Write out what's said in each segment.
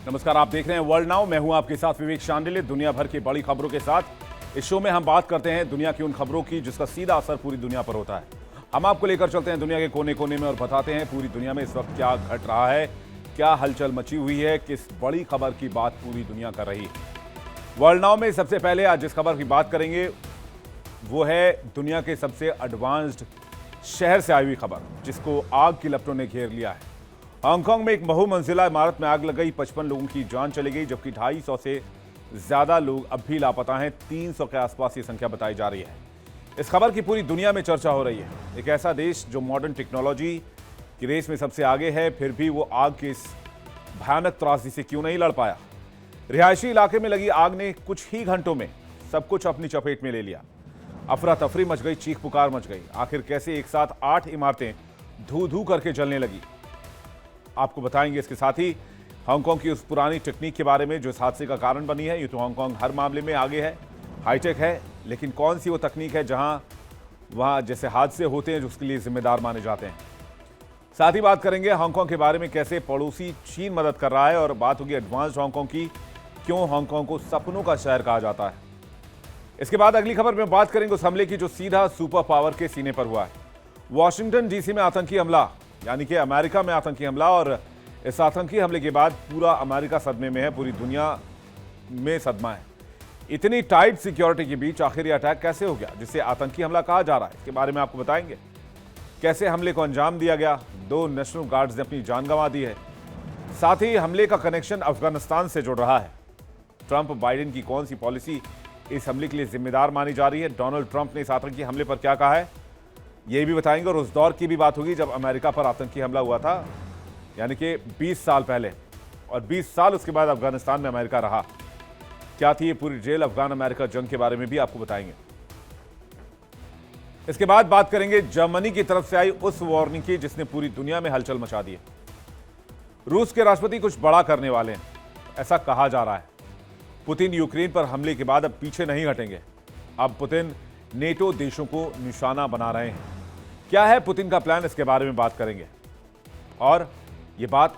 नमस्कार, आप देख रहे हैं वर्ल्ड नाउ। मैं हूं आपके साथ विवेक शांडिल्य। दुनिया भर की बड़ी खबरों के साथ इस शो में हम बात करते हैं दुनिया की उन खबरों की जिसका सीधा असर पूरी दुनिया पर होता है। हम आपको लेकर चलते हैं दुनिया के कोने कोने में और बताते हैं पूरी दुनिया में इस वक्त क्या घट रहा है, क्या हलचल मची हुई है, किस बड़ी खबर की बात पूरी दुनिया कर रही है। वर्ल्ड नाउ में सबसे पहले आज जिस खबर की बात करेंगे वो है दुनिया के सबसे एडवांस्ड शहर से आई हुई खबर, जिसको आग की लपटों ने घेर लिया है। हांगकांग में एक बहुमंजिला इमारत में आग लग गई, 55 लोगों की जान चली गई, जबकि 250 से ज्यादा लोग अब भी लापता हैं। 300 के आसपास ये संख्या बताई जा रही है। इस खबर की पूरी दुनिया में चर्चा हो रही है। एक ऐसा देश जो मॉडर्न टेक्नोलॉजी की रेस में सबसे आगे है, फिर भी वो आग की इस भयानक त्रासदी से क्यों नहीं लड़ पाया। रिहायशी इलाके में लगी आग ने कुछ ही घंटों में सब कुछ अपनी चपेट में ले लिया। अफरा तफरी मच गई, चीख पुकार मच गई। आखिर कैसे एक साथ 8 इमारतें धू धू करके जलने लगी, आपको बताएंगे। इसके साथ ही हांगकांग की उस पुरानी टेक्निक के बारे में जो इस हादसे का कारण बनी है। ये तो हांगकांग हर मामले में आगे है, हाईटेक है, लेकिन कौन सी वो तकनीक है वहां जैसे हादसे होते हैं जो उसके लिए जिम्मेदार माने जाते हैं। साथ ही बात करेंगे हांगकांग के बारे में, कैसे पड़ोसी चीन मदद कर रहा है, और बात होगी एडवांस्ड हांगकांग की, क्यों हांगकांग को सपनों का शहर कहा जाता है। इसके बाद अगली खबर में बात करेंगे उस हमले की जो सीधा सुपर पावर के सीने पर हुआ है। वॉशिंगटन डीसी में आतंकी हमला, यानी कि अमेरिका में आतंकी हमला, और इस आतंकी हमले के बाद पूरा अमेरिका सदमे में है, पूरी दुनिया में सदमा है। इतनी टाइट सिक्योरिटी के बीच आखिर ये अटैक कैसे हो गया जिसे आतंकी हमला कहा जा रहा है, इसके बारे में आपको बताएंगे। कैसे हमले को अंजाम दिया गया, 2 नेशनल गार्ड्स ने अपनी जान गंवा दी है। साथ ही हमले का कनेक्शन अफगानिस्तान से जुड़ रहा है। ट्रंप बाइडेन की कौन सी पॉलिसी इस हमले के लिए जिम्मेदार मानी जा रही है, डोनाल्ड ट्रंप ने इस आतंकी हमले पर क्या कहा है, ये भी बताएंगे। और उस दौर की भी बात होगी जब अमेरिका पर आतंकी हमला हुआ था, यानी कि 20 साल पहले, और 20 साल उसके बाद अफगानिस्तान में अमेरिका रहा। क्या थी ये पूरी जेल अफगान अमेरिका जंग के बारे में भी आपको बताएंगे। इसके बाद बात करेंगे जर्मनी की तरफ से आई उस वार्निंग की जिसने पूरी दुनिया में हलचल मचा दी है। रूस के राष्ट्रपति कुछ बड़ा करने वाले हैं, ऐसा कहा जा रहा है। पुतिन यूक्रेन पर हमले के बाद अब पीछे नहीं हटेंगे। अब पुतिन नेटो देशों को निशाना बना रहे हैं। क्या है पुतिन का प्लान, इसके बारे में बात करेंगे। और ये बात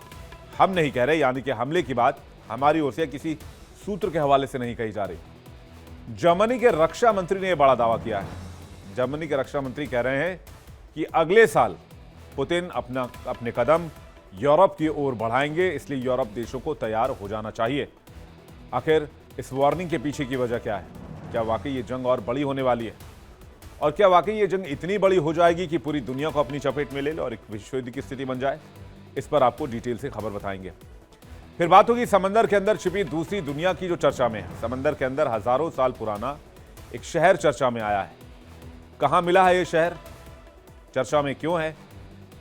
हम नहीं कह रहे, यानी कि हमले की बात हमारी ओर से किसी सूत्र के हवाले से नहीं कही जा रही। जर्मनी के रक्षा मंत्री ने यह बड़ा दावा किया है। जर्मनी के रक्षा मंत्री कह रहे हैं कि अगले साल पुतिन अपने कदम यूरोप की ओर बढ़ाएंगे, इसलिए यूरोप देशों को तैयार हो जाना चाहिए। आखिर इस वार्निंग के पीछे की वजह क्या है? क्या वाकई ये जंग और बड़ी होने वाली है, और क्या वाकई ये जंग इतनी बड़ी हो जाएगी कि पूरी दुनिया को अपनी चपेट में ले ले और एक विश्व युद्ध की स्थिति बन जाए? इस पर आपको डिटेल से खबर बताएंगे। फिर बात होगी समंदर के अंदर छिपी दूसरी दुनिया की जो चर्चा में है। समंदर के अंदर हजारों साल पुराना एक शहर चर्चा में आया है। कहां मिला है ये शहर, चर्चा में क्यों है,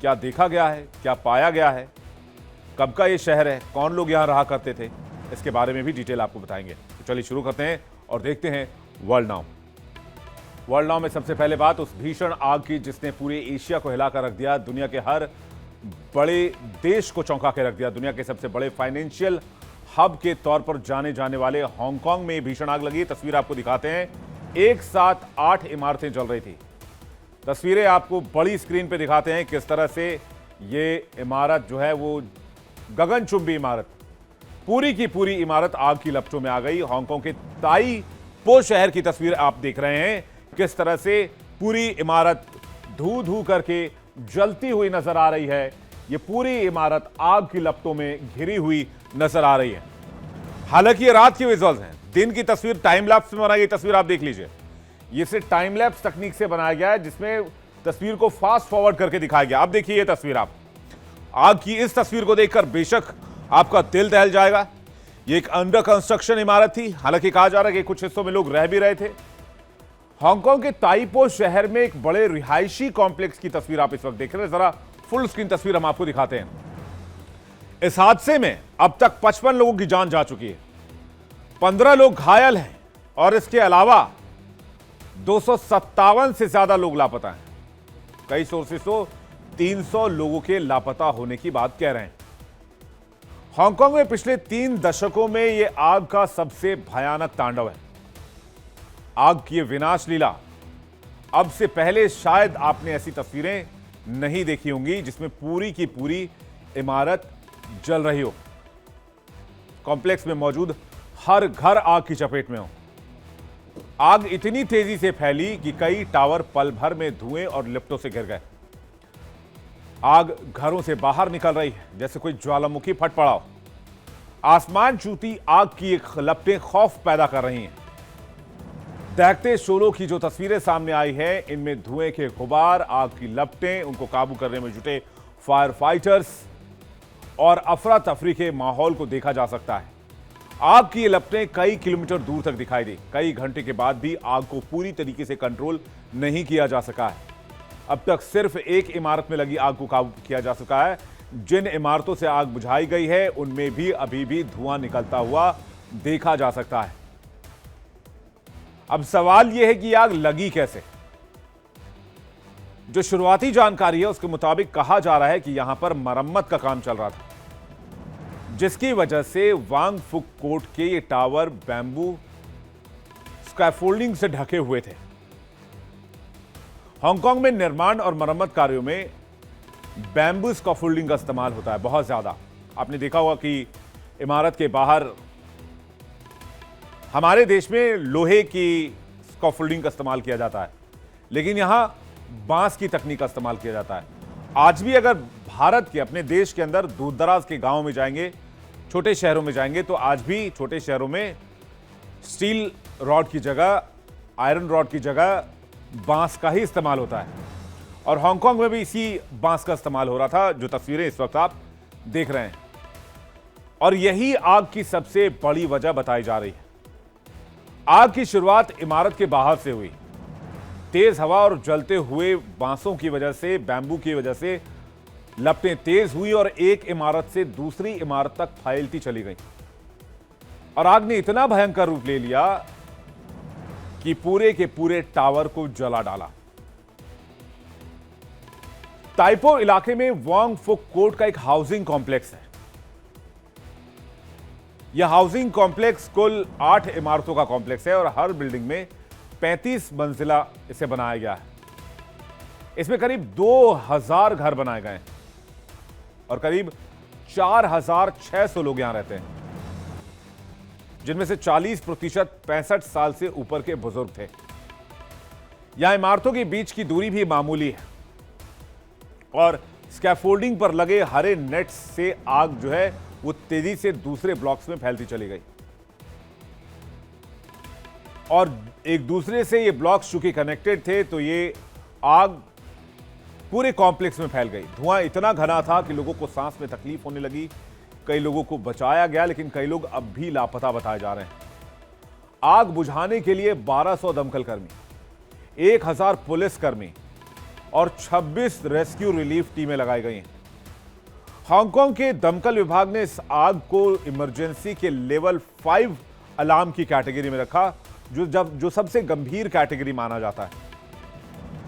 क्या देखा गया है, क्या पाया गया है, कब का ये शहर है, कौन लोग यहां रहा करते थे, इसके बारे में भी डिटेल आपको बताएंगे। तो चलिए शुरू करते हैं और देखते हैं वर्ल्ड नाउ। वर्ल्ड नाउ में सबसे पहले बात उस भीषण आग की जिसने पूरे एशिया को हिलाकर रख दिया, दुनिया के हर बड़े देश को चौंका के रख दिया। दुनिया के सबसे बड़े फाइनेंशियल हब के तौर पर जाने जाने वाले हांगकांग में भीषण आग लगी। तस्वीर आपको दिखाते हैं। एक साथ 8 इमारतें जल रही थी। तस्वीरें आपको बड़ी स्क्रीन पे दिखाते हैं किस तरह से ये इमारत जो है वो गगनचुंबी इमारत, पूरी की पूरी इमारत आग की लपटों में आ गई। हांगकांग के ताई पो शहर की तस्वीर आप देख रहे हैं, किस तरह से पूरी इमारत धू धू करके जलती हुई नजर आ रही है। ये पूरी इमारत आग की लपटों में घिरी हुई नजर आ रही है। हालांकि ये रात की विजुअल्स हैं, दिन की तस्वीर टाइम लैप्स में बनाई गई तस्वीर आप देख लीजिए। ये सिर्फ टाइम लैप्स तकनीक से बनाया गया है, जिसमें तस्वीर को फास्ट फॉरवर्ड करके दिखाया गया। आप देखिए ये तस्वीर, आप आग की इस तस्वीर को देखकर बेशक आपका दिल दहल जाएगा। ये एक अंडर कंस्ट्रक्शन इमारत थी। हालांकि कहा जा रहा है कि कुछ हिस्सों में लोग रह भी रहे थे। हांगकांग के ताइपो शहर में एक बड़े रिहायशी कॉम्प्लेक्स की तस्वीर आप इस वक्त देख रहे हैं। जरा फुल स्क्रीन तस्वीर हम आपको दिखाते हैं। इस हादसे में अब तक 55 लोगों की जान जा चुकी है, 15 लोग घायल हैं, और इसके अलावा 257 से ज्यादा लोग लापता हैं। कई सोर्सेस तो 300 लोगों के लापता होने की बात कह रहे हैं। हांगकांग में पिछले 3 दशकों में यह आग का सबसे भयानक तांडव है। आग की विनाश लीला, अब से पहले शायद आपने ऐसी तस्वीरें नहीं देखी होंगी जिसमें पूरी की पूरी इमारत जल रही हो। कॉम्प्लेक्स में मौजूद हर घर आग की चपेट में हो। आग इतनी तेजी से फैली कि कई टावर पल भर में धुएं और लिफ्टों से गिर गए। आग घरों से बाहर निकल रही है जैसे कोई ज्वालामुखी फट पड़ा हो। आसमान छूती आग की एक लपटें खौफ पैदा कर रही हैं। दहकते शोलों की जो तस्वीरें सामने आई हैं, इनमें धुएं के गुबार, आग की लपटें, उनको काबू करने में जुटे फायर फाइटर्स और अफरा तफरी के माहौल को देखा जा सकता है। आग की ये लपटें कई किलोमीटर दूर तक दिखाई दी। कई घंटे के बाद भी आग को पूरी तरीके से कंट्रोल नहीं किया जा सका है। अब तक सिर्फ एक इमारत में लगी आग को काबू किया जा सका है। जिन इमारतों से आग बुझाई गई है उनमें भी अभी भी धुआं निकलता हुआ देखा जा सकता है। अब सवाल यह है कि आग लगी कैसे। जो शुरुआती जानकारी है उसके मुताबिक कहा जा रहा है कि यहां पर मरम्मत का काम चल रहा था, जिसकी वजह से वांग फुक कोर्ट के ये टावर बैम्बू स्कैफोल्डिंग से ढके हुए थे। हांगकांग में निर्माण और मरम्मत कार्यों में बैम्बू स्कैफोल्डिंग का इस्तेमाल होता है बहुत ज्यादा। आपने देखा होगा कि इमारत के बाहर, हमारे देश में लोहे की स्कैफोल्डिंग का इस्तेमाल किया जाता है, लेकिन यहां बांस की तकनीक का इस्तेमाल किया जाता है। आज भी अगर भारत के, अपने देश के अंदर दूर दराज के गांवों में जाएंगे, छोटे शहरों में जाएंगे, तो आज भी छोटे शहरों में स्टील रॉड की जगह, आयरन रॉड की जगह बांस का ही इस्तेमाल होता है। और हांगकांग में भी इसी बांस का इस्तेमाल हो रहा था, जो तस्वीरें इस वक्त आप देख रहे हैं। और यही आग की सबसे बड़ी वजह बताई जा रही है। आग की शुरुआत इमारत के बाहर से हुई। तेज हवा और जलते हुए बांसों की वजह से, बैम्बू की वजह से लपटें तेज हुई और एक इमारत से दूसरी इमारत तक फैलती चली गई। और आग ने इतना भयंकर रूप ले लिया कि पूरे के पूरे टावर को जला डाला। ताइपो इलाके में वांग फुक कोर्ट का एक हाउसिंग कॉम्प्लेक्स है। यह हाउसिंग कॉम्प्लेक्स कुल 8 इमारतों का कॉम्प्लेक्स है और हर बिल्डिंग में 35 मंजिला इसे बनाया गया है। इसमें करीब 2000 घर बनाए गए हैं और करीब 4600 लोग यहां रहते हैं, जिनमें से 40% 65 साल से ऊपर के बुजुर्ग थे। यहां इमारतों के बीच की दूरी भी मामूली है और स्कैफोल्डिंग पर लगे हरे नेट्स से आग जो है वो तेजी से दूसरे ब्लॉक्स में फैलती चली गई और एक दूसरे से ये ब्लॉक्स चूंकि कनेक्टेड थे तो ये आग पूरे कॉम्प्लेक्स में फैल गई। धुआं इतना घना था कि लोगों को सांस में तकलीफ होने लगी। कई लोगों को बचाया गया, लेकिन कई लोग अब भी लापता बताए जा रहे हैं। आग बुझाने के लिए 1200 दमकल कर्मी, 1000 पुलिसकर्मी और 26 रेस्क्यू रिलीफ टीमें लगाई गई हैं। हांगकांग के दमकल विभाग ने इस आग को इमरजेंसी के लेवल 5 अलार्म की कैटेगरी में रखा, जो सबसे गंभीर कैटेगरी माना जाता है।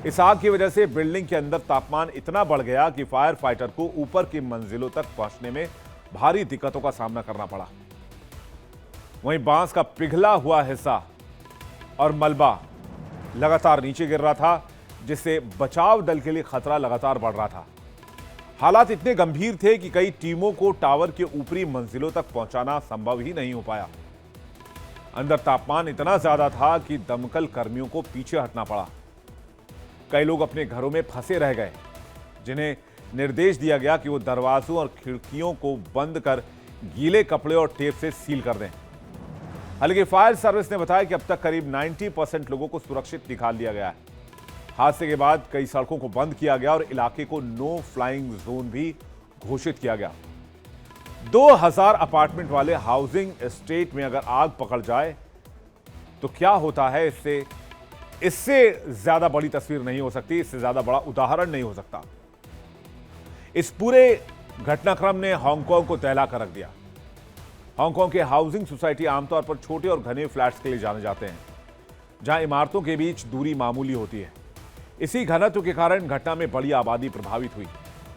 इस आग की वजह से बिल्डिंग के अंदर तापमान इतना बढ़ गया कि फायर फाइटर को ऊपर की मंजिलों तक पहुंचने में भारी दिक्कतों का सामना करना पड़ा। वहीं बांस का पिघला हुआ हिस्सा और मलबा लगातार नीचे गिर रहा था, जिससे बचाव दल के लिए खतरा लगातार बढ़ रहा था। हालात इतने गंभीर थे कि कई टीमों को टावर के ऊपरी मंजिलों तक पहुंचाना संभव ही नहीं हो पाया। अंदर तापमान इतना ज्यादा था कि दमकल कर्मियों को पीछे हटना पड़ा। कई लोग अपने घरों में फंसे रह गए, जिन्हें निर्देश दिया गया कि वो दरवाजों और खिड़कियों को बंद कर गीले कपड़े और टेप से सील कर दें। हालांकि फायर सर्विस ने बताया कि अब तक करीब 90% लोगों को सुरक्षित निकाल लिया गया है। हादसे के बाद कई सड़कों को बंद किया गया और इलाके को नो फ्लाइंग जोन भी घोषित किया गया। 2000 अपार्टमेंट वाले हाउसिंग एस्टेट में अगर आग पकड़ जाए तो क्या होता है, इससे ज्यादा बड़ी तस्वीर नहीं हो सकती, इससे ज्यादा बड़ा उदाहरण नहीं हो सकता। इस पूरे घटनाक्रम ने हांगकांग को दहला कर रख दिया। हांगकांग के हाउसिंग सोसाइटी आमतौर पर छोटे और घने फ्लैट्स के लिए जाने जाते हैं, जहां इमारतों के बीच दूरी मामूली होती है। इसी घनत्व के कारण घटना में बड़ी आबादी प्रभावित हुई।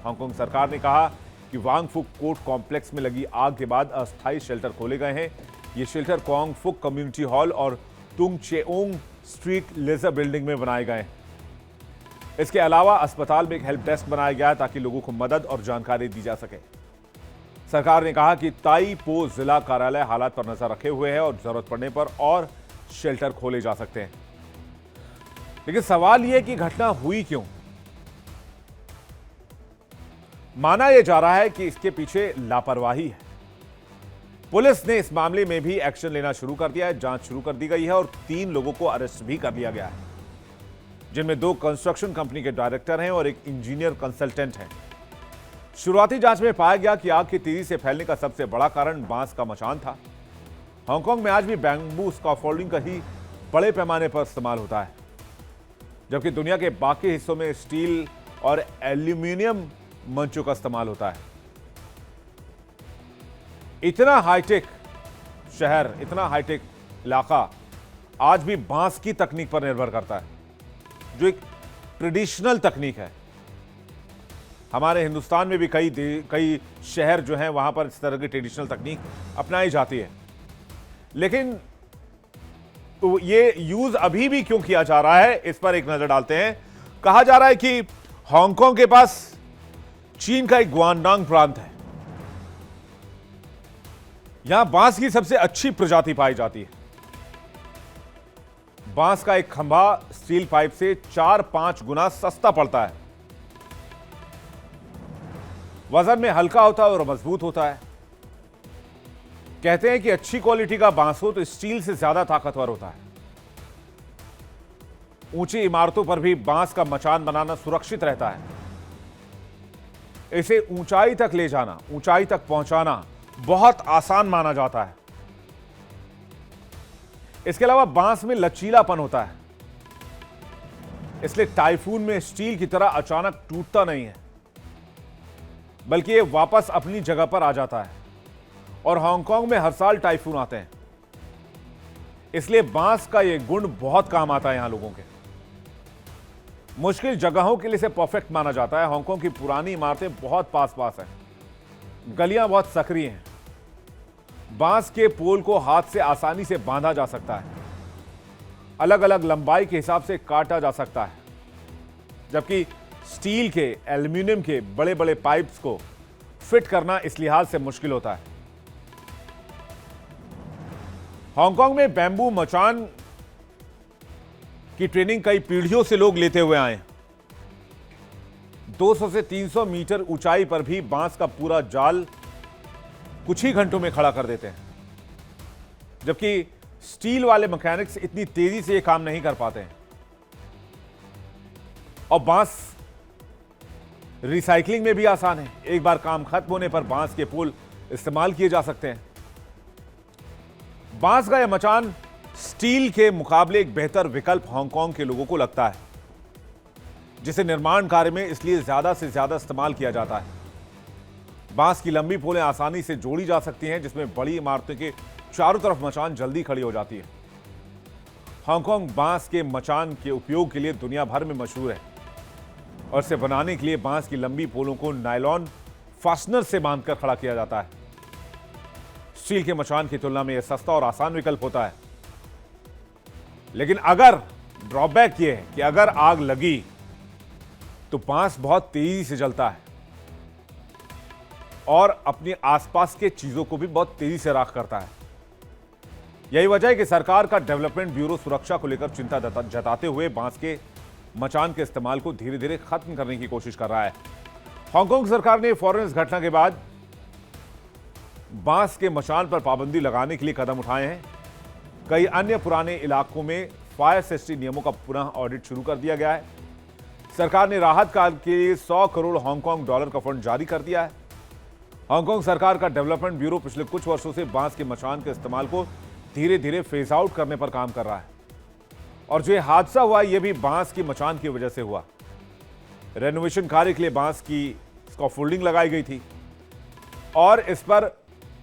हांगकांग सरकार ने कहा कि वांग फुक कोर्ट कॉम्प्लेक्स में लगी आग के बाद अस्थायी शेल्टर खोले गए हैं। ये शेल्टर वांग फुक कम्युनिटी हॉल और तुंग चेओंग स्ट्रीट लेजर बिल्डिंग में बनाए गए। इसके अलावा अस्पताल में एक हेल्प डेस्क बनाया गया ताकि लोगों को मदद और जानकारी दी जा सके। सरकार ने कहा कि ताई पो जिला कार्यालय हालात पर नजर रखे हुए है और जरूरत पड़ने पर और शेल्टर खोले जा सकते हैं। लेकिन सवाल यह कि घटना हुई क्यों? माना यह जा रहा है कि इसके पीछे लापरवाही है। पुलिस ने इस मामले में भी एक्शन लेना शुरू कर दिया है, जांच शुरू कर दी गई है और 3 लोगों को अरेस्ट भी कर लिया गया है, जिनमें 2 कंस्ट्रक्शन कंपनी के डायरेक्टर हैं और एक इंजीनियर कंसल्टेंट हैं। शुरुआती जांच में पाया गया कि आग की तेजी से फैलने का सबसे बड़ा कारण बांस का मचान था। हांगकांग में आज भी बैम्बू स्कैफोल्डिंग का ही बड़े पैमाने पर इस्तेमाल होता है, जबकि दुनिया के बाकी हिस्सों में स्टील और एल्यूमिनियम मंचों का इस्तेमाल होता है। इतना हाईटेक शहर, इतना हाईटेक इलाका आज भी बांस की तकनीक पर निर्भर करता है, जो एक ट्रेडिशनल तकनीक है। हमारे हिंदुस्तान में भी कई शहर जो हैं वहां पर इस तरह की ट्रेडिशनल तकनीक अपनाई जाती है। लेकिन तो ये यूज अभी भी क्यों किया जा रहा है, इस पर एक नजर डालते हैं। कहा जा रहा है कि हांगकांग के पास चीन का एक ग्वांगडांग प्रांत है। यहां बांस की सबसे अच्छी प्रजाति पाई जाती है। बांस का एक खंभा स्टील पाइप से 4-5 गुना सस्ता पड़ता है। वजन में हल्का होता है और मजबूत होता है। कहते हैं कि अच्छी क्वालिटी का बांस हो तो स्टील से ज्यादा ताकतवर होता है। ऊंची इमारतों पर भी बांस का मचान बनाना सुरक्षित रहता है। इसे ऊंचाई तक ले जाना, ऊंचाई तक पहुंचाना बहुत आसान माना जाता है। इसके अलावा बांस में लचीलापन होता है, इसलिए टाइफून में स्टील की तरह अचानक टूटता नहीं है, बल्कि यह वापस अपनी जगह पर आ जाता है। और हांगकांग में हर साल टाइफून आते हैं, इसलिए बांस का यह गुण बहुत काम आता है यहां लोगों के। मुश्किल जगहों के लिए इसे परफेक्ट माना जाता है। हांगकांग की पुरानी इमारतें बहुत पास हैं, गलियां बहुत सक्रिय हैं। बांस के पोल को हाथ से आसानी से बांधा जा सकता है, अलग अलग लंबाई के हिसाब से काटा जा सकता है, जबकि स्टील के, एल्यूमिनियम के बड़े बड़े पाइप्स को फिट करना इस लिहाज से मुश्किल होता है। हांगकांग में बैम्बू मचान की ट्रेनिंग कई पीढ़ियों से लोग लेते हुए आए। 200 से 300 मीटर ऊंचाई पर भी बांस का पूरा जाल कुछ ही घंटों में खड़ा कर देते हैं, जबकि स्टील वाले मैकेनिक्स इतनी तेजी से यह काम नहीं कर पाते हैं। और बांस रिसाइकलिंग में भी आसान है। एक बार काम खत्म होने पर बांस के पुल इस्तेमाल किए जा सकते हैं। बांस का यह मचान स्टील के मुकाबले एक बेहतर विकल्प हांगकांग के लोगों को लगता है, जिसे निर्माण कार्य में इसलिए ज्यादा से ज्यादा इस्तेमाल किया जाता है। बांस की लंबी पोलें आसानी से जोड़ी जा सकती हैं, जिसमें बड़ी इमारतों के चारों तरफ मचान जल्दी खड़ी हो जाती है। हांगकांग बांस के मचान के उपयोग के लिए दुनिया भर में मशहूर है और इसे बनाने के लिए बांस की लंबी पोलों को नायलॉन फास्टनर से बांधकर खड़ा किया जाता है। स्टील के मचान की तुलना में यह सस्ता और आसान विकल्प होता है। लेकिन अगर ड्रॉबैक यह है कि अगर आग लगी तो बांस बहुत तेजी से जलता है और अपने आसपास के चीजों को भी बहुत तेजी से राख करता है। यही वजह है कि सरकार का डेवलपमेंट ब्यूरो सुरक्षा को लेकर चिंता जताते हुए बांस के मचान के इस्तेमाल को धीरे धीरे खत्म करने की कोशिश कर रहा है। हांगकांग सरकार ने फौरन इस घटना के बाद बांस के मचान पर पाबंदी लगाने के लिए कदम उठाए हैं। कई अन्य पुराने इलाकों में फायर सेफ्टी नियमों का पुनः ऑडिट शुरू कर दिया गया है। सरकार ने राहत काल के लिए 100 करोड़ हांगकांग डॉलर का फंड जारी कर दिया है। हांगकांग सरकार का डेवलपमेंट ब्यूरो पिछले कुछ वर्षों से बांस के मचान के इस्तेमाल को धीरे धीरे फेज आउट करने पर काम कर रहा है। और जो हादसा हुआ यह भी बांस की मचान की वजह से हुआ। रेनोवेशन कार्य के लिए बांस की स्कैफोल्डिंग लगाई गई थी और इस पर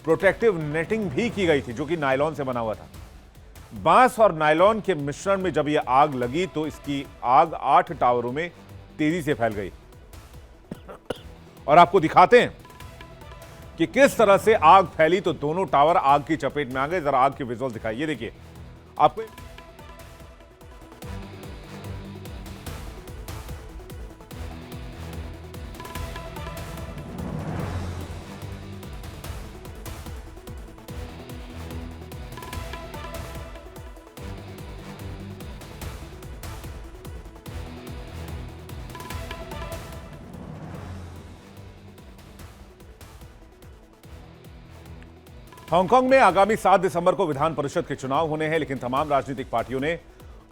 प्रोटेक्टिव नेटिंग भी की गई थी, जो कि नायलॉन से बना हुआ था। बांस और नायलॉन के मिश्रण में जब यह आग लगी तो इसकी आग 8 टावरों में तेजी से फैल गई। और आपको दिखाते हैं कि किस तरह से आग फैली तो दोनों टावर आग की चपेट में आ गए। जरा आग के विजुअल दिखाइए, देखिए आपको। हांगकांग में आगामी 7 दिसंबर को विधान परिषद के चुनाव होने हैं, लेकिन तमाम राजनीतिक पार्टियों ने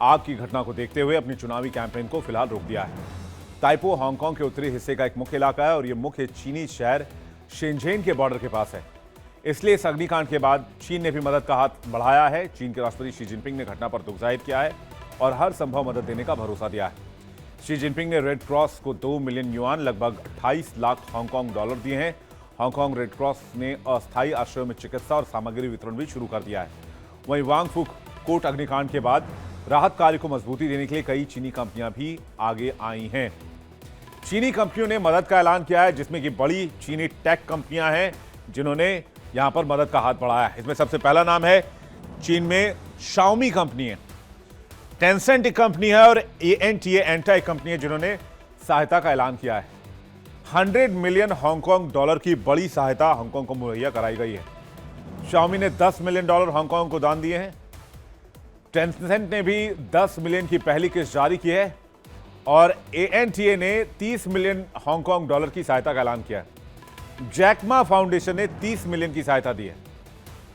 आग की घटना को देखते हुए अपनी चुनावी कैंपेन को फिलहाल रोक दिया है। ताइपो हांगकांग के उत्तरी हिस्से का एक मुख्य इलाका है और यह मुख्य चीनी शहर शेनझेन के बॉर्डर के पास है। इसलिए इस अग्निकांड के बाद चीन ने भी मदद का हाथ बढ़ाया है। चीन के राष्ट्रपति शी जिनपिंग ने घटना पर दुख जाहिर किया है और हर संभव मदद देने का भरोसा दिया है। शी जिनपिंग ने रेड क्रॉस को 2 मिलियन युआन लगभग 28 लाख हांगकांग डॉलर दिए हैं। हांगकांग रेड क्रॉस ने अस्थायी आश्रयों में चिकित्सा और सामग्री वितरण भी शुरू कर दिया है। वहीं वांग फुक कोर्ट अग्निकांड के बाद राहत कार्य को मजबूती देने के लिए कई चीनी कंपनियां भी आगे आई हैं। चीनी कंपनियों ने मदद का ऐलान किया है, जिसमें कि बड़ी चीनी टेक कंपनियां हैं जिन्होंने यहां पर मदद का हाथ बढ़ाया है। इसमें सबसे पहला नाम है चीन में शाओमी कंपनी है, टेंसेंट एक कंपनी है और ANTA एंटा एक कंपनी है जिन्होंने सहायता का ऐलान किया है। 100 मिलियन हांगकांग डॉलर की बड़ी सहायता हांगकांग को मुहैया कराई गई है। शाओमी ने 10 मिलियन डॉलर हांगकांग को दान दिए हैं। टेंसेंट ने भी 10 मिलियन की पहली किस्त जारी की है और ANTA ने 30 मिलियन हांगकांग डॉलर की सहायता का ऐलान किया है। जैकमा फाउंडेशन ने 30 मिलियन की सहायता दी है।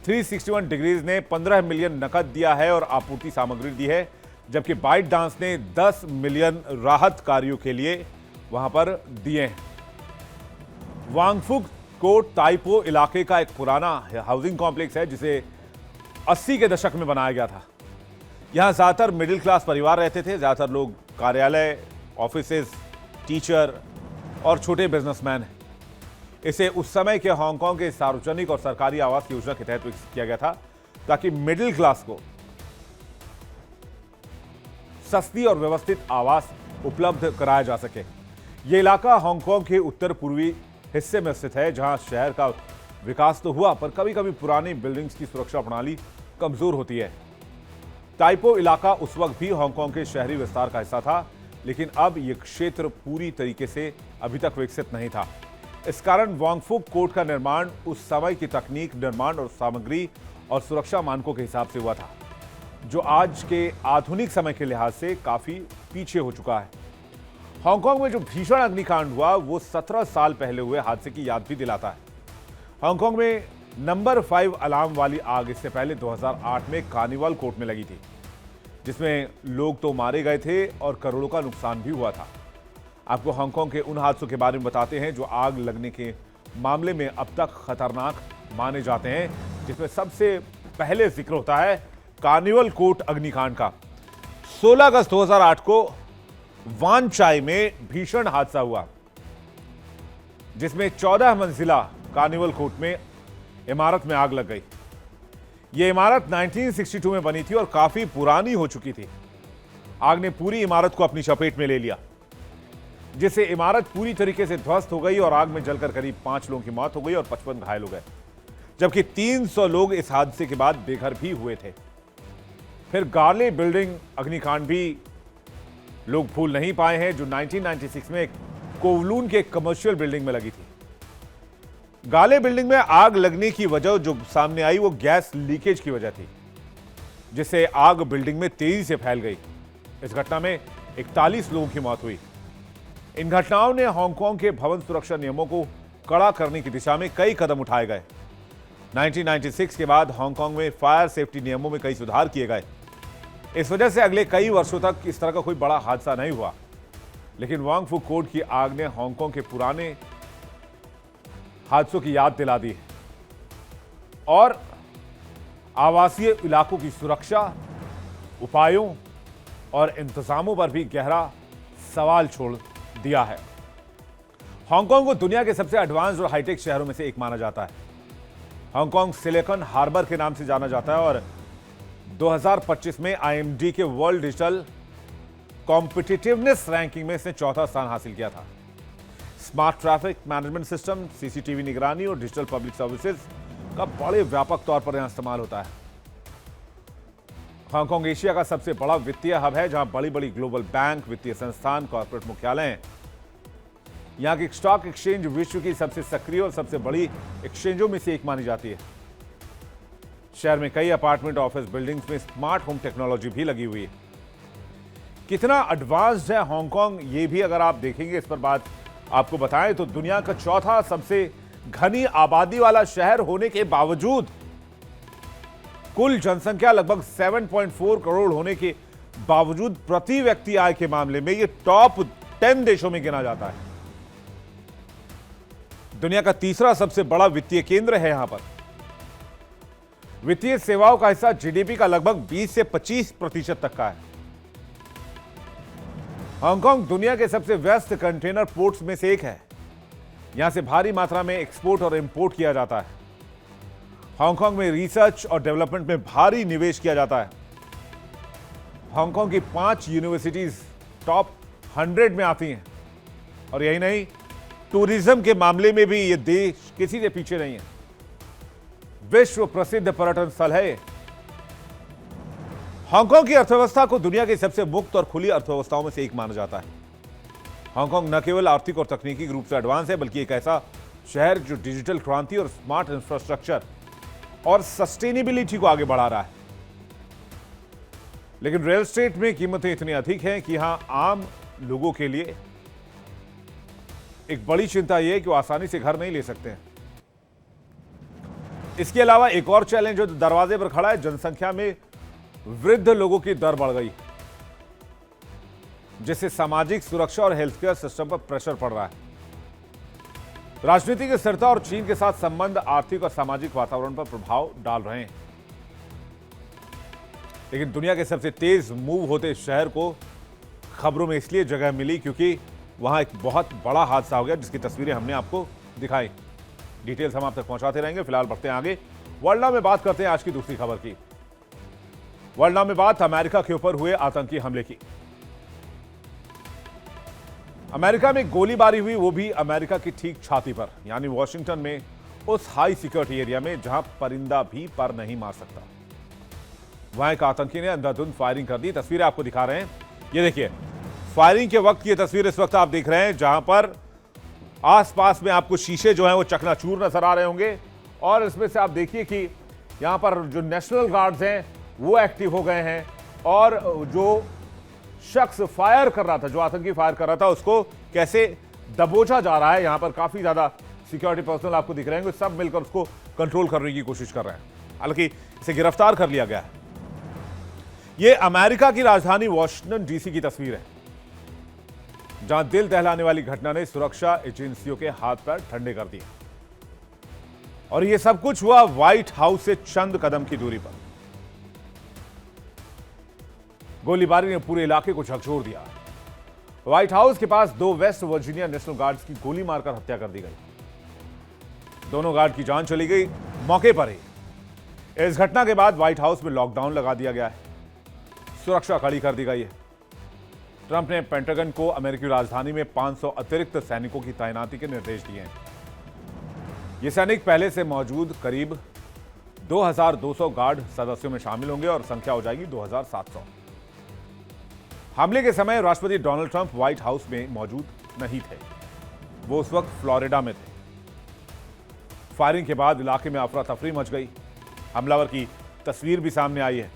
361 डिग्रीज ने 15 मिलियन नकद दिया है और आपूर्ति सामग्री दी है, जबकि बाइट डांस ने 10 मिलियन राहत कार्यों के लिए वहां पर दिए हैं। वांगफुक कोट ताइपो इलाके का एक पुराना हाउसिंग कॉम्प्लेक्स है जिसे 80 के दशक में बनाया गया था। यहां ज्यादातर मिडिल क्लास परिवार रहते थे। ज्यादातर लोग कार्यालय, ऑफिसेज, टीचर और छोटे बिजनेसमैन हैं। इसे उस समय के हांगकांग के सार्वजनिक और सरकारी आवास योजना के तहत विकसित किया गया था ताकि मिडिल क्लास को सस्ती और व्यवस्थित आवास उपलब्ध कराया जा सके। यह इलाका हांगकांग के उत्तर पूर्वी हिस्से में स्थित है, जहां शहर का विकास तो हुआ पर कभी कभी पुरानी बिल्डिंग्स की सुरक्षा प्रणाली कमजोर होती है। ताइपो इलाका उस वक्त भी हांगकांग के शहरी विस्तार का हिस्सा था, लेकिन अब यह क्षेत्र पूरी तरीके से अभी तक विकसित नहीं था। इस कारण वांगफुक कोर्ट का निर्माण उस समय की तकनीक, निर्माण और सामग्री और सुरक्षा मानकों के हिसाब से हुआ था, जो आज के आधुनिक समय के लिहाज से काफी पीछे हो चुका है। हांगकांग में जो भीषण अग्निकांड हुआ वो 17 साल पहले हुए हादसे की याद भी दिलाता है। हांगकांग में नंबर 5 अलार्म वाली आग इससे पहले 2008 में कार्निवल कोर्ट में लगी थी, जिसमें लोग तो मारे गए थे और करोड़ों का नुकसान भी हुआ था। आपको हांगकांग के उन हादसों के बारे में बताते हैं जो आग लगने के मामले में अब तक खतरनाक माने जाते हैं, जिसमें सबसे पहले जिक्र होता है कार्निवल कोर्ट अग्निकांड का। 16 अगस्त 2008 को वान चाई में भीषण हादसा हुआ, जिसमें 14 मंजिला कार्निवल कोर्ट में इमारत में आग लग गई। यह इमारत 1962 में बनी थी और काफी पुरानी हो चुकी थी। आग ने पूरी इमारत को अपनी चपेट में ले लिया, जिससे इमारत पूरी तरीके से ध्वस्त हो गई और आग में जलकर करीब 5 लोगों की मौत हो गई और 55 घायल हो गए, जबकि 300 लोग इस हादसे के बाद बेघर भी हुए थे। फिर गाले बिल्डिंग अग्निकांड भी लोग भूल नहीं पाए हैं, जो 1996 में कोवलून के कमर्शियल बिल्डिंग में लगी थी। गाले बिल्डिंग में आग लगने की वजह जो सामने आई वो गैस लीकेज की वजह थी, जिससे आग बिल्डिंग में तेजी से फैल गई। इस घटना में 41 लोगों की मौत हुई। इन घटनाओं ने हांगकांग के भवन सुरक्षा नियमों को कड़ा करने की दिशा में कई कदम उठाए गए। 1996 के बाद हांगकांग में फायर सेफ्टी नियमों में कई सुधार किए गए। इस वजह से अगले कई वर्षों तक इस तरह का कोई बड़ा हादसा नहीं हुआ। लेकिन वांगफुक कोर्ट की आग ने हांगकांग के पुराने हादसों की याद दिला दी और आवासीय इलाकों की सुरक्षा उपायों और इंतजामों पर भी गहरा सवाल छोड़ दिया है। हांगकांग को दुनिया के सबसे एडवांस्ड और हाईटेक शहरों में से एक माना जाता है। हांगकांग सिलिकॉन हार्बर के नाम से जाना जाता है और 2025 में IMD के वर्ल्ड डिजिटल कॉम्पिटिटिवनेस रैंकिंग में इसने 4था स्थान हासिल किया था। Smart traffic management system, CCTV निगरानी और डिजिटल पब्लिक सर्विसेज का बड़े व्यापक तौर पर यहां इस्तेमाल होता है। हांगकांग एशिया का सबसे बड़ा वित्तीय हब है, जहां बड़ी बड़ी ग्लोबल बैंक, वित्तीय संस्थान, कॉर्पोरेट मुख्यालय हैं। यहां की स्टॉक एक्सचेंज विश्व की सबसे सक्रिय और सबसे बड़ी एक्सचेंजों में से एक मानी जाती है। शहर में कई अपार्टमेंट, ऑफिस बिल्डिंग्स में स्मार्ट होम टेक्नोलॉजी भी लगी हुई है। कितना एडवांस्ड है हांगकांग, ये भी अगर आप देखेंगे, इस पर बात आपको बताएं तो दुनिया का 4था सबसे घनी आबादी वाला शहर होने के बावजूद कुल जनसंख्या लगभग 7.4 करोड़ होने के बावजूद प्रति व्यक्ति आय के मामले में यह टॉप 10 देशों में गिना जाता है। दुनिया का तीसरा सबसे बड़ा वित्तीय केंद्र है यहां पर। वित्तीय सेवाओं का हिस्सा जीडीपी का लगभग 20 से 25% तक का है। हांगकांग दुनिया के सबसे व्यस्त कंटेनर पोर्ट्स में से एक है। यहां से भारी मात्रा में एक्सपोर्ट और इंपोर्ट किया जाता है। हांगकांग में रिसर्च और डेवलपमेंट में भारी निवेश किया जाता है। हांगकांग की 5 यूनिवर्सिटीज टॉप 100 में आती हैं। और यही नहीं, टूरिज्म के मामले में भी यह देश किसी से पीछे नहीं है। विश्व प्रसिद्ध पर्यटन स्थल है। हांगकांग की अर्थव्यवस्था को दुनिया की सबसे मुक्त और खुली अर्थव्यवस्थाओं में से एक माना जाता है। हांगकांग न केवल आर्थिक और तकनीकी रूप से एडवांस है, बल्कि एक ऐसा शहर जो डिजिटल क्रांति और स्मार्ट इंफ्रास्ट्रक्चर और सस्टेनेबिलिटी को आगे बढ़ा रहा है। लेकिन रियल एस्टेट में कीमतें इतनी अधिक हैं कि यहां आम लोगों के लिए एक बड़ी चिंता यह है कि वो आसानी से घर नहीं ले सकते हैं। इसके अलावा एक और चैलेंज जो दरवाजे पर खड़ा है, जनसंख्या में वृद्ध लोगों की दर बढ़ गई, जिससे सामाजिक सुरक्षा और हेल्थ केयर सिस्टम पर प्रेशर पड़ रहा है। राजनीति की स्थिरता और चीन के साथ संबंध आर्थिक और सामाजिक वातावरण पर प्रभाव डाल रहे हैं। लेकिन दुनिया के सबसे तेज मूव होते शहर को खबरों में इसलिए जगह मिली क्योंकि वहां एक बहुत बड़ा हादसा हो गया, जिसकी तस्वीरें हमने आपको दिखाई। डिटेल्स हम आप तक पहुंचाते रहेंगे। फिलहाल बढ़ते हैं आगे। वर्ल्ड नाउ में बात करते हैं आज की दूसरी खबर की। वर्ल्ड नाउ में बात अमेरिका के ऊपर हुए आतंकी हमले की। अमेरिका में गोलीबारी हुई, वो भी अमेरिका की ठीक छाती पर, यानी वॉशिंगटन में उस हाई सिक्योरिटी एरिया में जहां परिंदा भी पर नहीं मार सकता। वहां एक आतंकी ने अंधाधुंध फायरिंग कर दी। तस्वीरें आपको दिखा रहे हैं, ये देखिए फायरिंग के वक्त की तस्वीर इस वक्त आप देख रहे हैं, जहां पर आसपास में आपको शीशे जो हैं वो चकनाचूर नजर आ रहे होंगे। और इसमें से आप देखिए कि यहां पर जो नेशनल गार्ड्स हैं वो एक्टिव हो गए हैं और जो शख्स फायर कर रहा था, जो आतंकी फायर कर रहा था, उसको कैसे दबोचा जा रहा है। यहां पर काफी ज्यादा सिक्योरिटी पर्सनल आपको दिख रहे हैं, सब मिलकर उसको कंट्रोल करने की कोशिश कर रहे हैं। हालांकि इसे गिरफ्तार कर लिया गया है। यह अमेरिका की राजधानी वॉशिंगटन डीसी की तस्वीर है, जहां दिल दहलाने वाली घटना ने सुरक्षा एजेंसियों के हाथ पैर ठंडे कर दिए। और यह सब कुछ हुआ व्हाइट हाउस से चंद कदम की दूरी पर। गोलीबारी ने पूरे इलाके को झकझोर दिया। व्हाइट हाउस के पास 2 वेस्ट वर्जीनिया नेशनल गार्ड्स की गोली मारकर हत्या कर दी गई। दोनों गार्ड की जान चली गई मौके पर ही। इस घटना के बाद व्हाइट हाउस में लॉकडाउन लगा दिया गया है, सुरक्षा कड़ी कर दी गई है। ट्रंप ने पेंटागन को अमेरिकी राजधानी में 500 अतिरिक्त सैनिकों की तैनाती के निर्देश दिए हैं। ये सैनिक पहले से मौजूद करीब 2200 गार्ड सदस्यों में शामिल होंगे और संख्या हो जाएगी 2700। हमले के समय राष्ट्रपति डोनाल्ड ट्रंप व्हाइट हाउस में मौजूद नहीं थे, वो उस वक्त फ्लोरिडा में थे। फायरिंग के बाद इलाके में अफरा तफरी मच गई। हमलावर की तस्वीर भी सामने आई है,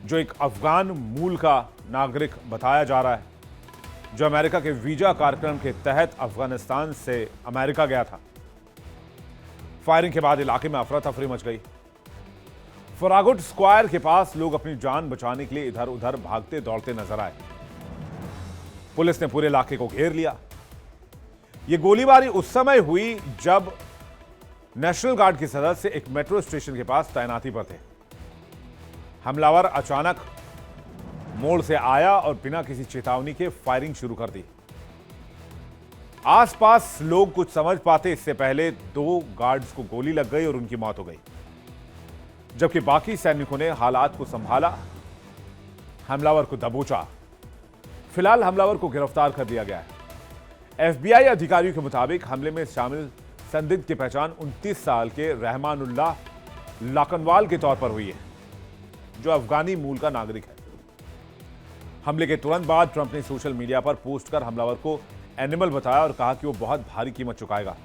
जो एक अफगान मूल का नागरिक बताया जा रहा है, जो अमेरिका के वीजा कार्यक्रम के तहत अफगानिस्तान से अमेरिका गया था। फायरिंग के बाद इलाके में अफरा तफरी मच गई। फरागुट स्क्वायर के पास लोग अपनी जान बचाने के लिए इधर उधर भागते दौड़ते नजर आए। पुलिस ने पूरे इलाके को घेर लिया। यह गोलीबारी उस समय हुई जब नेशनल गार्ड के सदस्य एक मेट्रो स्टेशन के पास तैनाती पर थे। हमलावर अचानक मोड़ से आया और बिना किसी चेतावनी के फायरिंग शुरू कर दी। आसपास लोग कुछ समझ पाते इससे पहले 2 गार्ड्स को गोली लग गई और उनकी मौत हो गई, जबकि बाकी सैनिकों ने हालात को संभाला, हमलावर को दबोचा। फिलहाल हमलावर को गिरफ्तार कर दिया गया है। FBI अधिकारियों के मुताबिक हमले में शामिल संदिग्ध की पहचान 29 साल के रहमानुल्लाह लाकनवाल के तौर पर हुई है, जो अफगानी मूल का नागरिक है। हमले के तुरंत बाद ट्रंप ने सोशल मीडिया पर पोस्ट कर हमलावर को एनिमल बताया और कहा कि वो बहुत भारी कीमत चुकाएगा।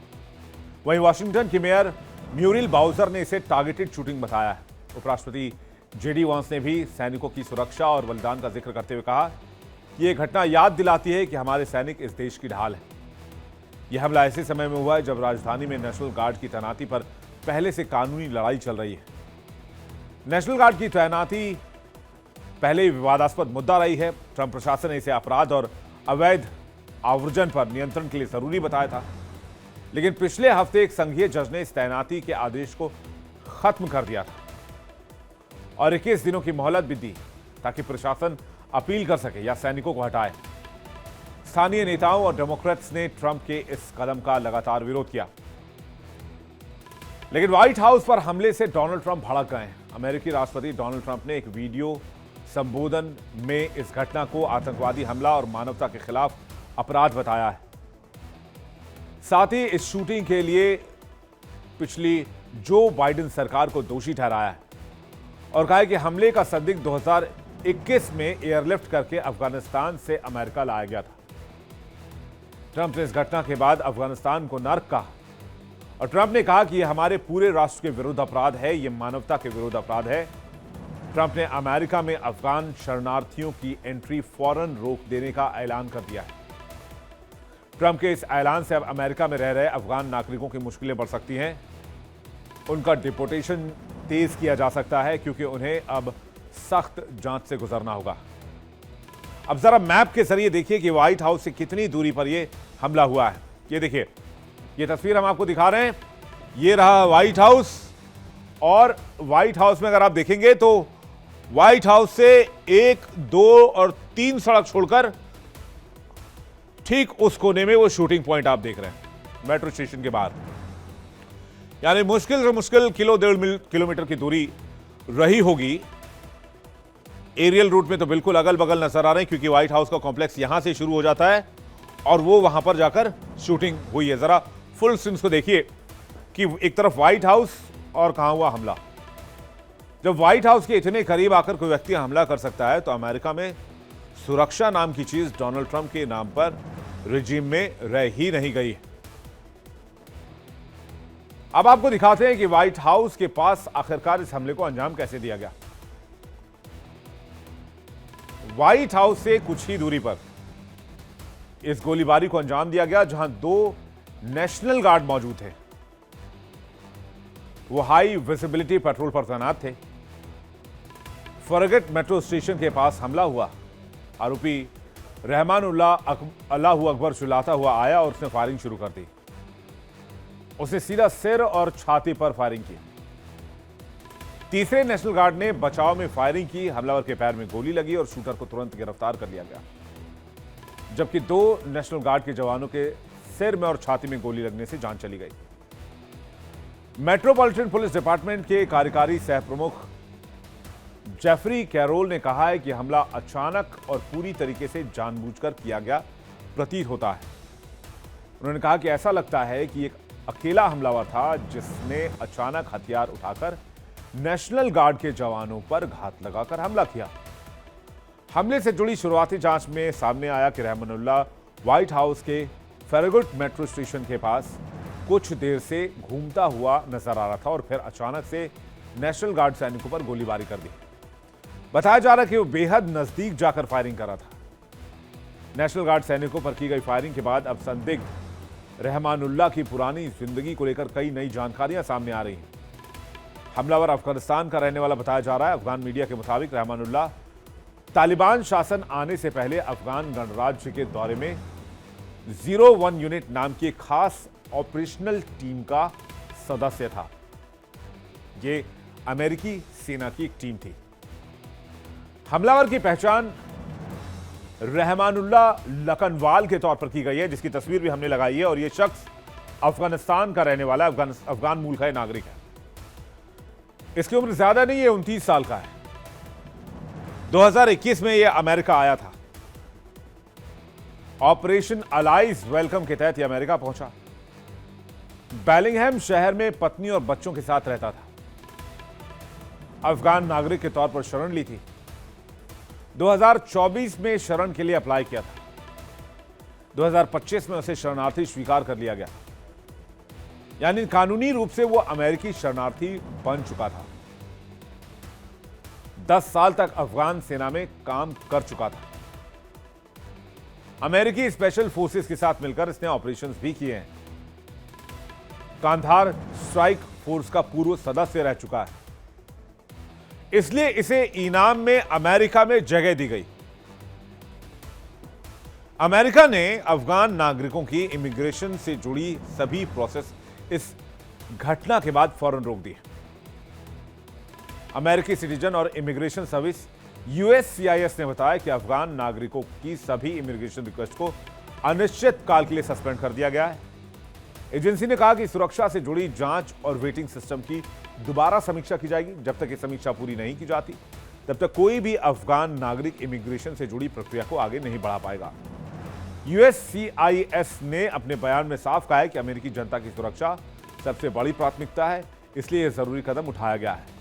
वहीं वाशिंगटन की मेयर म्यूरिल बाउजर ने इसे टारगेटेड शूटिंग बताया है। उपराष्ट्रपति JD वांस ने भी सैनिकों की सुरक्षा और बलिदान का जिक्र करते हुए कहा कि यह घटना याद दिलाती है कि हमारे सैनिक इस देश की ढाल है। यह हमला ऐसे समय में हुआ है जब राजधानी में नेशनल गार्ड की तैनाती पर पहले से कानूनी लड़ाई चल रही है। नेशनल गार्ड की तैनाती पहले ही विवादास्पद मुद्दा रही है। ट्रंप प्रशासन ने इसे अपराध और अवैध आव्रजन पर नियंत्रण के लिए जरूरी बताया था, लेकिन पिछले हफ्ते एक संघीय जज ने इस तैनाती के आदेश को खत्म कर दिया था और 21 दिनों की मोहलत भी दी ताकि प्रशासन अपील कर सके या सैनिकों को हटाए। स्थानीय नेताओं और डेमोक्रेट्स ने ट्रंप के इस कदम का लगातार विरोध किया, लेकिन व्हाइट हाउस पर हमले से डोनाल्ड ट्रंप भड़क गए हैं। अमेरिकी राष्ट्रपति डोनाल्ड ट्रंप ने एक वीडियो संबोधन में इस घटना को आतंकवादी हमला और मानवता के खिलाफ अपराध बताया है। साथ ही इस शूटिंग के लिए पिछली जो बाइडेन सरकार को दोषी ठहराया है और कहा है कि हमले का संदिग्ध 2021 में एयरलिफ्ट करके अफगानिस्तान से अमेरिका लाया गया था। ट्रंप ने इस घटना के बाद अफगानिस्तान को नर्क कहा और ट्रंप ने कहा कि यह हमारे पूरे राष्ट्र के विरुद्ध अपराध है, यह मानवता के विरुद्ध अपराध है। ट्रंप ने अमेरिका में अफगान शरणार्थियों की एंट्री फौरन रोक देने का ऐलान कर दिया है। ट्रंप के इस ऐलान से अब अमेरिका में रह रहे अफगान नागरिकों की मुश्किलें बढ़ सकती हैं। उनका डिपोर्टेशन तेज किया जा सकता है क्योंकि उन्हें अब सख्त जांच से गुजरना होगा। अब जरा मैप के जरिए देखिए कि व्हाइट हाउस से कितनी दूरी पर यह हमला हुआ है। ये देखिए, ये तस्वीर हम आपको दिखा रहे हैं। ये रहा व्हाइट हाउस और व्हाइट हाउस में अगर आप देखेंगे तो व्हाइट हाउस से 1, 2 और 3 सड़क छोड़कर ठीक उस कोने में वो शूटिंग पॉइंट आप देख रहे हैं, मेट्रो स्टेशन के बाहर। यानी मुश्किल से मुश्किल 1.5 किलोमीटर की दूरी रही होगी। एरियल रूट में तो बिल्कुल अगल बगल नजर आ रहे हैं क्योंकि व्हाइट हाउस का कॉम्प्लेक्स यहां से शुरू हो जाता है और वो वहां पर जाकर शूटिंग हुई है। जरा फुल स्क्रीन को देखिए कि एक तरफ व्हाइट हाउस और कहां हुआ हमला। जब व्हाइट हाउस के इतने करीब आकर कोई व्यक्ति हमला कर सकता है तो अमेरिका में सुरक्षा नाम की चीज डोनाल्ड ट्रंप के नाम पर रिजीम में रह ही नहीं गई। अब आपको दिखाते हैं कि व्हाइट हाउस के पास आखिरकार इस हमले को अंजाम कैसे दिया गया। व्हाइट हाउस से कुछ ही दूरी पर इस गोलीबारी को अंजाम दिया गया जहां 2 नेशनल गार्ड मौजूद थे। वो हाई विजिबिलिटी पेट्रोल पर तैनात थे। फरगट मेट्रो स्टेशन के पास हमला हुआ। आरोपी रहमानुल्लाह अल्लाहू अकबर चिल्लाता हुआ आया और उसने फायरिंग शुरू कर दी। उसने सीधा सिर और छाती पर फायरिंग की। तीसरे नेशनल गार्ड ने बचाव में फायरिंग की। हमलावर के पैर में गोली लगी और शूटर को तुरंत गिरफ्तार कर लिया गया, जबकि 2 नेशनल गार्ड के जवानों के सिर में और छाती में गोली लगने से जान चली गई। मेट्रोपॉलिटन पुलिस डिपार्टमेंट के कार्यकारी सह प्रमुख जेफरी कैरोल ने कहा है कि हमला अचानक और पूरी तरीके से जानबूझकर किया गया प्रतीत होता है। उन्होंने कहा कि ऐसा लगता है कि एक अकेला हमलावर था जिसने अचानक हथियार उठाकर नेशनल गार्ड के जवानों पर घात लगाकर हमला किया। हमले से जुड़ी शुरुआती जांच में सामने आया कि रहमानुल्लाह व्हाइट हाउस के फेरगुट मेट्रो स्टेशन के पास कुछ देर से घूमता हुआ नजर आ रहा था और फिर अचानक से नेशनल गार्ड सैनिकों पर गोलीबारी कर दी। बताया जा रहा है कि वो बेहद नजदीक जाकर फायरिंग कर रहा था। नेशनल गार्ड सैनिकों पर की गई फायरिंग के बाद अब संदिग्ध रहमानुल्लाह की पुरानी जिंदगी को लेकर कई नई जानकारियां सामने आ रही हैं। हमलावर अफगानिस्तान का रहने वाला बताया जा रहा है। अफगान मीडिया के मुताबिक रहमानुल्लाह तालिबान शासन आने से पहले अफगान गणराज्य के दौरे में 01 यूनिट नाम की एक खास ऑपरेशनल टीम का सदस्य था। यह अमेरिकी सेना की एक टीम थी। हमलावर की पहचान रहमानुल्लाह लखनवाल के तौर पर की गई है, जिसकी तस्वीर भी हमने लगाई है, और यह शख्स अफगानिस्तान का रहने वाला अफगान मूल का नागरिक है। इसकी उम्र ज्यादा नहीं है, 29 साल का है। 2021 में यह अमेरिका आया था। ऑपरेशन अलाइज वेलकम के तहत यह अमेरिका पहुंचा। बेलिंगहम शहर में पत्नी और बच्चों के साथ रहता था। अफगान नागरिक के तौर पर शरण ली थी। 2024 में शरण के लिए अप्लाई किया था। 2025 में उसे शरणार्थी स्वीकार कर लिया गया, यानी कानूनी रूप से वो अमेरिकी शरणार्थी बन चुका था। 10 साल तक अफगान सेना में काम कर चुका था। अमेरिकी स्पेशल फोर्सेस के साथ मिलकर इसने ऑपरेशंस भी किए हैं। कांधार स्ट्राइक फोर्स का पूर्व सदस्य रह चुका है। इसलिए इसे इनाम में अमेरिका में जगह दी गई। अमेरिका ने अफगान नागरिकों की इमिग्रेशन से जुड़ी सभी प्रोसेस इस घटना के बाद फौरन रोक दी। अमेरिकी सिटीजन और इमिग्रेशन सर्विस यूएससीआईएस ने बताया कि अफगान नागरिकों की सभी इमिग्रेशन रिक्वेस्ट को अनिश्चित काल के लिए सस्पेंड कर दिया गया है। एजेंसी ने कहा कि सुरक्षा से जुड़ी जांच और वेटिंग सिस्टम की दोबारा समीक्षा की जाएगी। जब तक ये समीक्षा पूरी नहीं की जाती तब तक कोई भी अफगान नागरिक इमिग्रेशन से जुड़ी प्रक्रिया को आगे नहीं बढ़ा पाएगा। यूएससीआईएस ने अपने बयान में साफ कहा है कि अमेरिकी जनता की सुरक्षा सबसे बड़ी प्राथमिकता है, इसलिए यह जरूरी कदम उठाया गया है।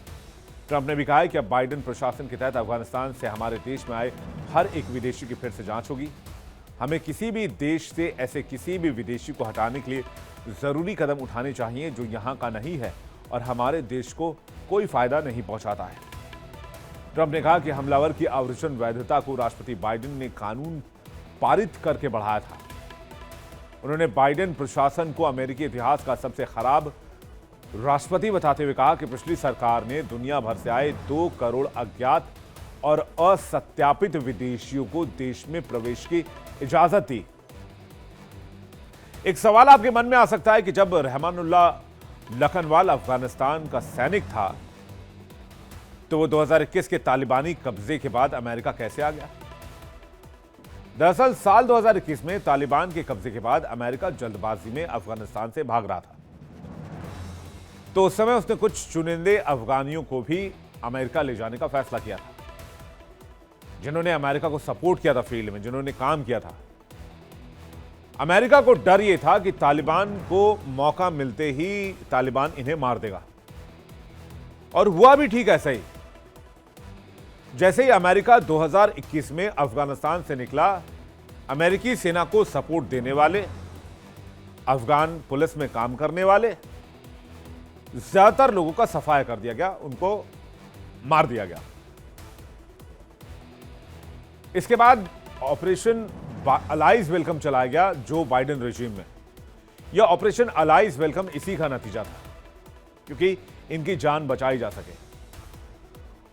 ट्रंप ने भी कहा है कि अब बाइडेन प्रशासन के तहत अफगानिस्तान से हमारे देश में आए हर एक विदेशी की फिर से जांच होगी। हमें किसी भी देश से ऐसे किसी भी विदेशी को हटाने के लिए जरूरी कदम उठाने चाहिए जो यहां का नहीं है और हमारे देश को कोई फायदा नहीं पहुंचाता है। ट्रंप ने कहा कि हमलावर की अवर्जन वैधता को राष्ट्रपति बाइडेन ने कानून पारित करके बढ़ाया था। उन्होंने बाइडेन प्रशासन को अमेरिकी इतिहास का सबसे खराब राष्ट्रपति बताते हुए कहा कि पिछली सरकार ने दुनिया भर से आए 2 करोड़ अज्ञात और असत्यापित विदेशियों को देश में प्रवेश की इजाजत दी। एक सवाल आपके मन में आ सकता है कि जब रहमानुल्लाह लखनवाल अफगानिस्तान का सैनिक था तो वो 2021 के तालिबानी कब्जे के बाद अमेरिका कैसे आ गया? दरअसल साल 2021 में तालिबान के कब्जे के बाद अमेरिका जल्दबाजी में अफगानिस्तान से भाग रहा था, तो उस समय उसने कुछ चुनिंदे अफगानियों को भी अमेरिका ले जाने का फैसला किया था, जिन्होंने अमेरिका को सपोर्ट किया था फील्ड में, जिन्होंने काम किया था। अमेरिका को डर यह था कि तालिबान को मौका मिलते ही तालिबान इन्हें मार देगा, और हुआ भी ठीक ऐसा ही। जैसे ही अमेरिका 2021 में अफगानिस्तान से निकला, अमेरिकी सेना को सपोर्ट देने वाले, अफगान पुलिस में काम करने वाले ज्यादातर लोगों का सफाया कर दिया गया, उनको मार दिया गया। इसके बाद ऑपरेशन अलाइज वेलकम चलाया गया जो बाइडेन रेजिम में। यह ऑपरेशन अलाइज वेलकम इसी का नतीजा था, क्योंकि इनकी जान बचाई जा सके।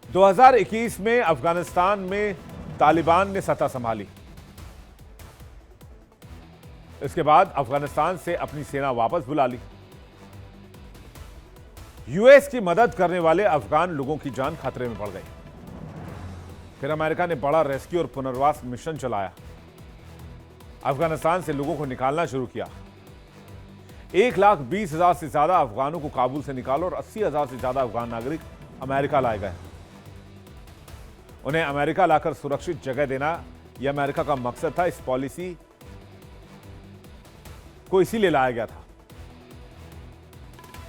2021 में अफगानिस्तान में तालिबान ने सत्ता संभाली। इसके बाद अफगानिस्तान से अपनी सेना वापस बुला ली। यूएस की मदद करने वाले अफगान लोगों की जान खतरे में पड़ गई। फिर अमेरिका ने बड़ा रेस्क्यू और पुनर्वास मिशन चलाया, अफगानिस्तान से लोगों को निकालना शुरू किया। 1,20,000 से ज्यादा अफगानों को काबुल से निकाला और 80,000 से ज्यादा अफगान नागरिक अमेरिका लाए गए। उन्हें अमेरिका लाकर सुरक्षित जगह देना यह अमेरिका का मकसद था। इस पॉलिसी को इसीलिए लाया गया था।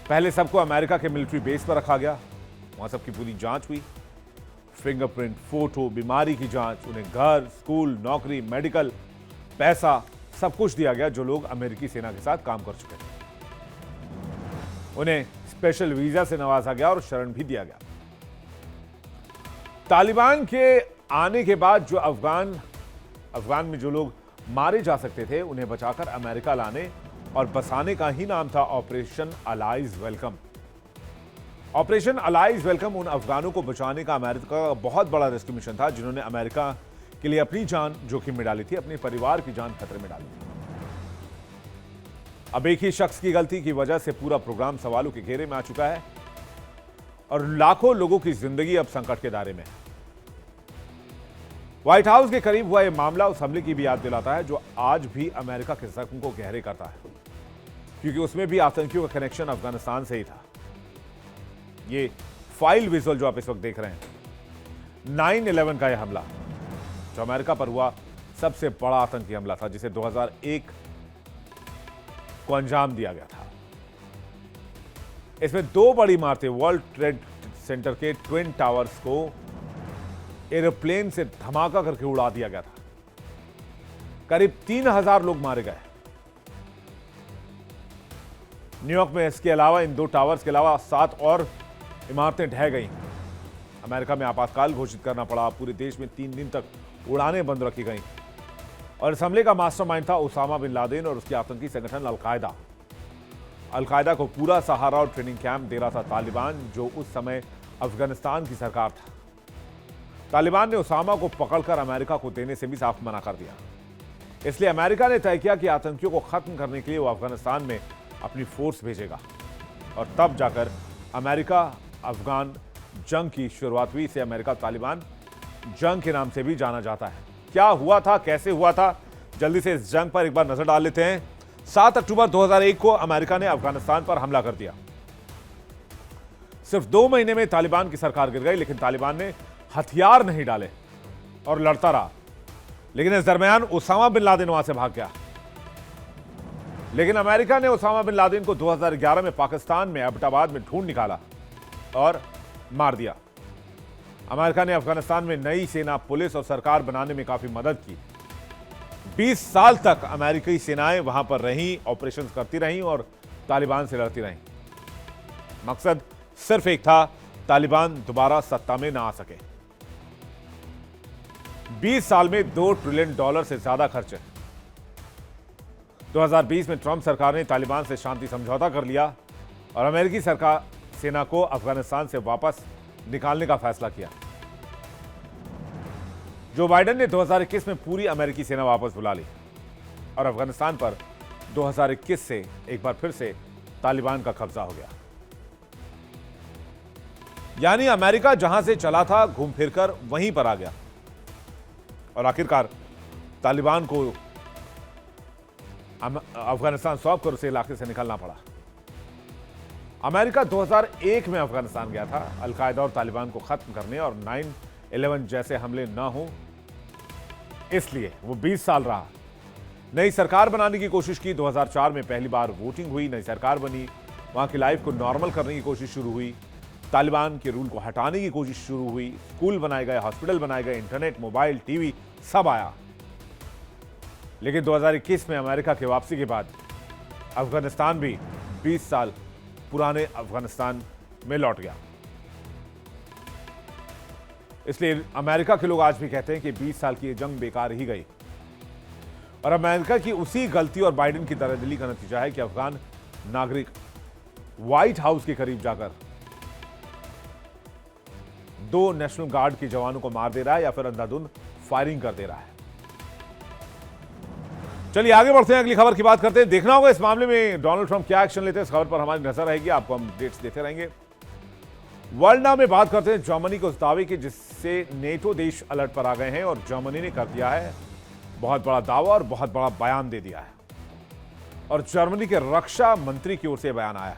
पहले सबको अमेरिका के मिलिट्री बेस पर रखा गया, वहां सबकी पूरी जांच हुई, फिंगरप्रिंट, फोटो, बीमारी की जांच, उन्हें घर, स्कूल, नौकरी, मेडिकल, पैसा सब कुछ दिया गया जो लोग अमेरिकी सेना के साथ काम कर चुके थे। उन्हें स्पेशल वीजा से नवाजा गया और शरण भी दिया गया। तालिबान के आने के बाद जो अफगान में जो लोग मारे जा सकते थे उन्हें बचाकर अमेरिका लाने और बसाने का ही नाम था operation allies welcome. Operation allies welcome उन अफगानों को बचाने का अमेरिका का बहुत बड़ा रेस्क्यू मिशन था जिन्होंने अमेरिका के लिए अपनी जान जोखिम में डाली थी, अपने परिवार की जान खतरे में डाली थी। अब एक ही शख्स की गलती की वजह से पूरा प्रोग्राम सवालों के घेरे में आ चुका है और लाखों लोगों की जिंदगी अब संकट के दायरे में है। व्हाइट हाउस के करीब हुआ यह मामला उस हमले की भी याद दिलाता है जो आज भी अमेरिका के जख्म को गहरे करता है, क्योंकि उसमें भी आतंकियों का कनेक्शन अफगानिस्तान से ही था। ये फाइल विजुअल जो आप इस वक्त देख रहे हैं, 9/11 का यह हमला जो अमेरिका पर हुआ सबसे बड़ा आतंकी हमला था, जिसे 2001 को अंजाम दिया गया था। इसमें 2 बड़ी इमारतें, वर्ल्ड ट्रेड सेंटर के ट्विन टावर्स को एरोप्लेन से धमाका करके उड़ा दिया गया था। करीब 3,000 लोग मारे गए। न्यूयॉर्क में इसके अलावा इन 2 टावर्स के अलावा 7 और इमारतें ढह गई। अमेरिका में आपातकाल घोषित करना पड़ा। पूरे देश में 3 दिन तक उड़ानें बंद रखी गईं और इस हमले का मास्टरमाइंड था उसामा बिन लादेन और उसके आतंकी संगठन अलकायदा को पूरा सहारा और ट्रेनिंग कैंप दे रहा था तालिबान, जो उस समय अफगानिस्तान की सरकार था। तालिबान ने उसामा को पकड़कर अमेरिका को देने से भी साफ मना कर दिया। इसलिए अमेरिका ने तय किया कि आतंकियों को खत्म करने के लिए वो अफगानिस्तान में अपनी फोर्स भेजेगा और तब जाकर अमेरिका अफगान जंग की शुरुआत हुई। इसे अमेरिका तालिबान जंग के नाम से भी जाना जाता है। क्या हुआ था, कैसे हुआ था, जल्दी से इस जंग पर एक बार नजर डाल लेते हैं। 7 अक्टूबर 2001 को अमेरिका ने अफगानिस्तान पर हमला कर दिया। सिर्फ 2 महीने में तालिबान की सरकार गिर गई, लेकिन तालिबान ने हथियार नहीं डाले और लड़ता रहा। लेकिन इस दरमियान उसामा बिन लादेन वहां से भाग गया। लेकिन अमेरिका ने उसामा बिन लादेन को 2011 में पाकिस्तान में एबटाबाद में ढूंढ निकाला और मार दिया। अमेरिका ने अफगानिस्तान में नई सेना, पुलिस और सरकार बनाने में काफी मदद की। 20 साल तक अमेरिकी सेनाएं वहां पर रहीं, ऑपरेशंस करती रहीं और तालिबान से लड़ती रहीं। मकसद सिर्फ एक था, तालिबान दोबारा सत्ता में ना आ सके। 20 साल में $2 ट्रिलियन से ज्यादा खर्चे। 2020 में ट्रंप सरकार ने तालिबान से शांति समझौता कर लिया और अमेरिकी सरकार सेना को अफगानिस्तान से वापस निकालने का फैसला किया। जो बाइडेन ने 2021 में पूरी अमेरिकी सेना वापस बुला ली और अफगानिस्तान पर 2021 से एक बार फिर से तालिबान का कब्जा हो गया। यानी अमेरिका जहां से चला था घूम फिरकर वहीं पर आ गया और आखिरकार तालिबान को अफगानिस्तान सौंप कर उसे इलाके से निकलना पड़ा। अमेरिका 2001 में अफगानिस्तान गया था अलकायदा और तालिबान को खत्म करने और 9/11 जैसे हमले ना हो, इसलिए वो 20 साल रहा। नई सरकार बनाने की कोशिश की। 2004 में पहली बार वोटिंग हुई, नई सरकार बनी, वहां की लाइफ को नॉर्मल करने की कोशिश शुरू हुई, तालिबान के रूल को हटाने की कोशिश शुरू हुई, स्कूल बनाए गए, हॉस्पिटल बनाए गए, इंटरनेट, मोबाइल, टीवी सब आया। लेकिन 2021 में अमेरिका की वापसी के बाद अफगानिस्तान भी 20 साल पुराने अफगानिस्तान में लौट गया। इसलिए अमेरिका के लोग आज भी कहते हैं कि 20 साल की ये जंग बेकार ही गई और अमेरिका की उसी गलती और बाइडेन की तरहदिली का नतीजा है कि अफगान नागरिक व्हाइट हाउस के करीब जाकर 2 नेशनल गार्ड के जवानों को मार दे रहा है या फिर अंधाधुंध फायरिंग कर दे रहा है। चलिए आगे बढ़ते हैं, अगली खबर की बात करते हैं। देखना होगा इस मामले में डोनाल्ड ट्रंप क्या एक्शन लेते हैं। इस खबर पर हमारी नजर रहेगी, आपको हम अपडेट्स देते रहेंगे। वर्ल्ड नाउ में बात करते हैं जर्मनी के उस दावे की जिससे नेटो देश अलर्ट पर आ गए हैं और जर्मनी ने कर दिया है बहुत बड़ा दावा और बहुत बड़ा बयान दे दिया है और जर्मनी के रक्षा मंत्री की ओर से बयान आया।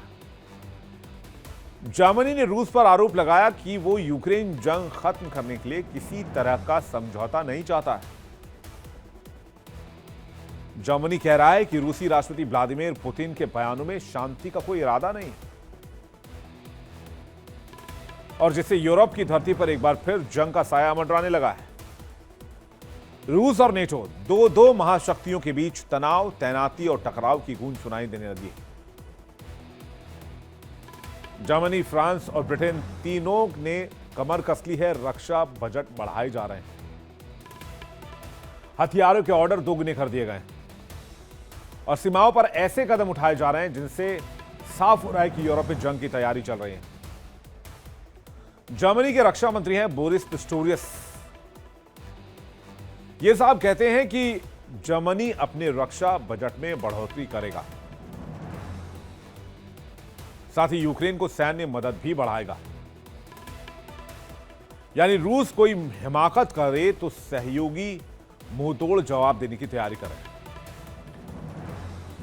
जर्मनी ने रूस पर आरोप लगाया कि वो यूक्रेन जंग खत्म करने के लिए किसी तरह का समझौता नहीं चाहता है। जर्मनी कह रहा है कि रूसी राष्ट्रपति व्लादिमीर पुतिन के बयानों में शांति का कोई इरादा नहीं और जिससे यूरोप की धरती पर एक बार फिर जंग का साया मंडराने लगा है। रूस और नेटो दो महाशक्तियों के बीच तनाव, तैनाती और टकराव की गूंज सुनाई देने लगी है। जर्मनी, फ्रांस और ब्रिटेन तीनों ने कमर कस ली है, रक्षा बजट बढ़ाए जा रहे हैं, हथियारों के ऑर्डर दोगुने कर दिए गए और सीमाओं पर ऐसे कदम उठाए जा रहे हैं जिनसे साफ हो रहा है कि यूरोप में जंग की तैयारी चल रही है। जर्मनी के रक्षा मंत्री हैं बोरिस पिस्टोरियस। ये साहब कहते हैं कि जर्मनी अपने रक्षा बजट में बढ़ोतरी करेगा, साथ ही यूक्रेन को सैन्य मदद भी बढ़ाएगा। यानी रूस कोई हिमाकत करे तो सहयोगी मुंहतोड़ जवाब देने की तैयारी करें।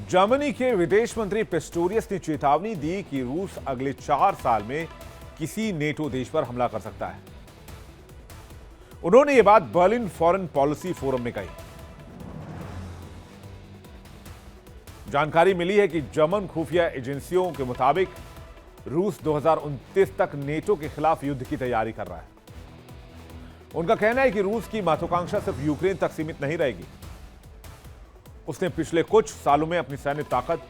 जर्मनी के विदेश मंत्री पिस्टोरियस ने चेतावनी दी कि रूस अगले 4 साल में किसी नेटो देश पर हमला कर सकता है। उन्होंने यह बात बर्लिन फॉरेन पॉलिसी फोरम में कही। जानकारी मिली है कि जर्मन खुफिया एजेंसियों के मुताबिक रूस 2029 तक नेटो के खिलाफ युद्ध की तैयारी कर रहा है। उनका कहना है कि रूस की महत्वाकांक्षा सिर्फ यूक्रेन तक सीमित नहीं रहेगी। उसने पिछले कुछ सालों में अपनी सैन्य ताकत